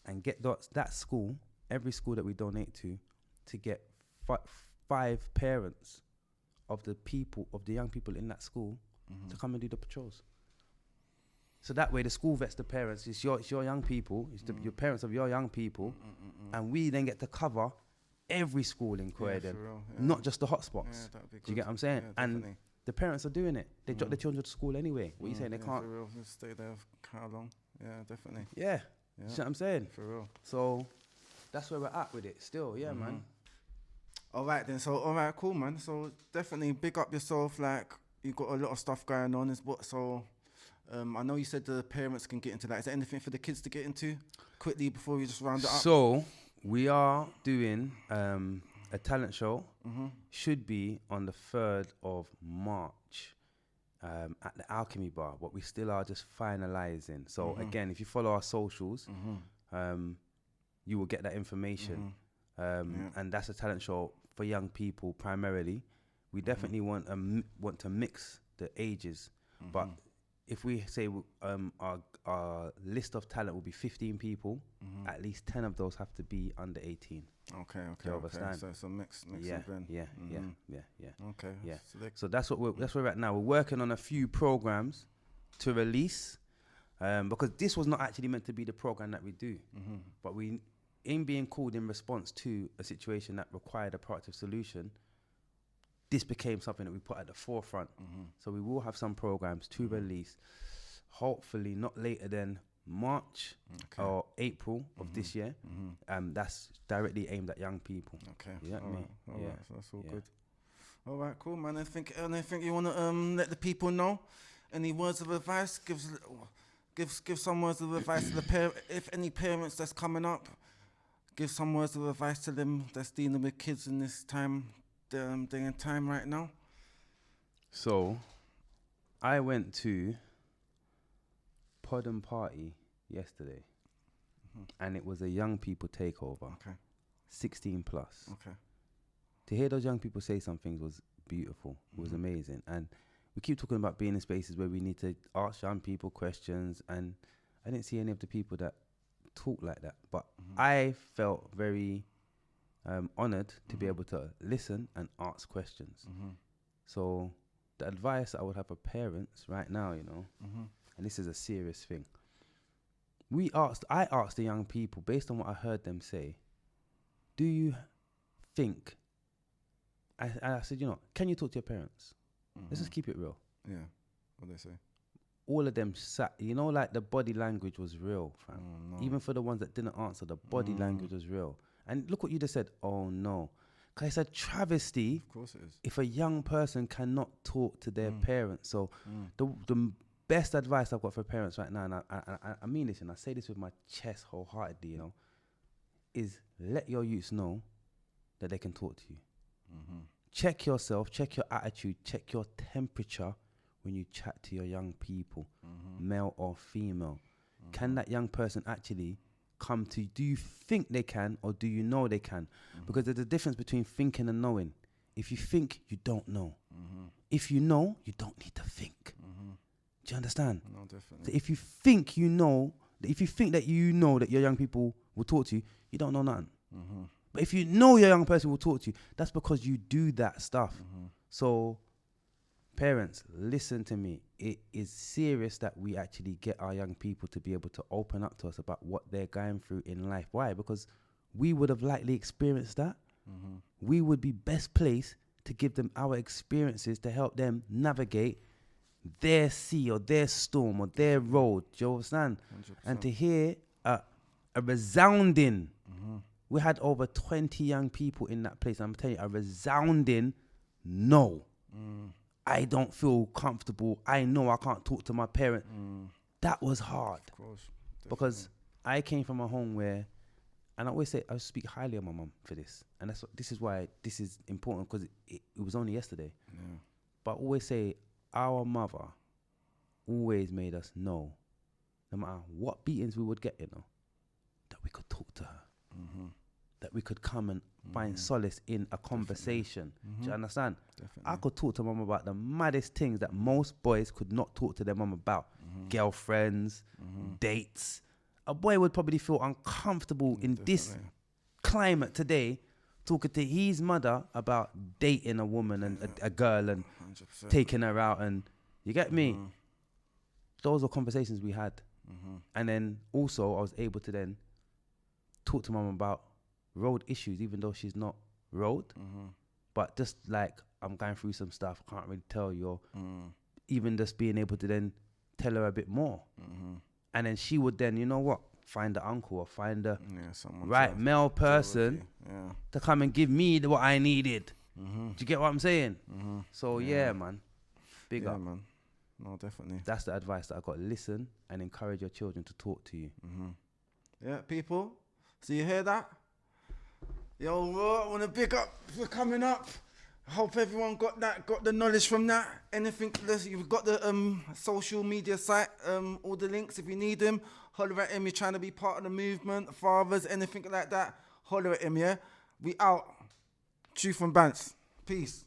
and get that school, every school that we donate to get 5 parents of the young people in that school to come and do the patrols. So that way the school vets the parents, it's your young people, it's your parents of your young people, and we then get to cover every school in Croydon, not just the hotspots. That'd be good. Do you get what I'm saying? Yeah, and definitely. the parents are doing it. They drop their children to school anyway. What are you saying? They can't? For real. Just stay there how long? Yeah, definitely. Yeah. You see what I'm saying? For real. So that's where we're at with it still. Yeah, man. All right then. So all right, cool, man. So definitely big up yourself. Like you got a lot of stuff going on. I know you said the parents can get into that. Is there anything for the kids to get into quickly before we just round it up? So we are doing a talent show. Should be on the 3rd of March at the Alchemy Bar, but we still are just finalizing. So again, if you follow our socials, you will get that information. And that's a talent show for young people primarily. We definitely want to mix the ages, but if we say our list of talent will be 15 people, at least 10 of those have to be under 18. Okay. So it's a mix Yeah. and blend. Yeah. Okay. Yeah. So So that's where we're at now. We're working on a few programs to release, because this was not actually meant to be the program that we do, but in being called in response to a situation that required a proactive solution, this became something that we put at the forefront. So we will have some programs to release, hopefully not later than March or April of this year. That's directly aimed at young people. Okay. You know what I mean? All right. So that's all Yeah. good. All right, cool, man. Anything you want to let the people know? Any words of advice? Give some words of advice to the parents. If any parents that's coming up, give some words of advice to them that's dealing with kids in this time, day and time right now. So I went to Pod and Party yesterday, and it was a young people takeover. Okay. 16 plus. Okay. To hear those young people say some things was beautiful. It was amazing. And we keep talking about being in spaces where we need to ask young people questions, and I didn't see any of the people that talk like that. But I felt very honored to be able to listen and ask questions. So the advice I would have for parents right now, and this is a serious thing. I asked the young people, based on what I heard them say, do you think, I said, can you talk to your parents? Let's just keep it real. Yeah. What they say? All of them sat, like the body language was real, fam. Oh, no. Even for the ones that didn't answer, the body language was real. And look what you just said, oh no. Because it's a travesty Of course it is. if a young person cannot talk to their parents. So the best advice I've got for parents right now, and I mean this, and I say this with my chest wholeheartedly, is let your youths know that they can talk to you. Check yourself, check your attitude, check your temperature when you chat to your young people, male or female. Can that young person actually come to you? Do you think they can, or do you know they can? Because there's a difference between thinking and knowing. If you think, you don't know. If you know, you don't need to think. Do you understand? No, definitely. So if you think that you know that your young people will talk to you, you don't know nothing. But if you know your young person will talk to you, that's because you do that stuff. So parents, listen to me. It is serious that we actually get our young people to be able to open up to us about what they're going through in life. Why? Because we would have likely experienced that. We would be best placed to give them our experiences to help them navigate their sea or their storm or their road. Do you understand? 100%. And to hear a resounding, we had over 20 young people in that place. I'm telling you, a resounding no. I don't feel comfortable. I know I can't talk to my parent. That was hard. Of course. Because I came from a home where, and I always say, I speak highly of my mum for this. And this is why this is important, because it was only yesterday. Yeah. But I always say, our mother always made us know, no matter what beatings we would get, that we could talk to her. that we could come and find solace in a conversation. Do you understand? Definitely. I could talk to mum about the maddest things that most boys could not talk to their mum about. Girlfriends, dates. A boy would probably feel uncomfortable in this climate today talking to his mother about dating a woman and a girl and 100%. taking her out, and you get me? Those were conversations we had. And then also I was able to then talk to mum about road issues, even though she's not road, but just like I'm going through some stuff I can't really tell you, or even just being able to then tell her a bit more. And then she would then, you know what, find the uncle or find the right male person to come and give me what I needed. Do you get what I'm saying? So yeah, man, big up. Man. No, definitely. That's the advice that I got. Listen and encourage your children to talk to you. Yeah, people. So you hear that? Yo, I want to big up for coming up. I hope everyone got the knowledge from that. Anything, you've got the social media site, all the links if you need them. Holler at him. You're trying to be part of the movement, fathers, anything like that. Holler at him, yeah? We out. Truth from Bantz. Peace.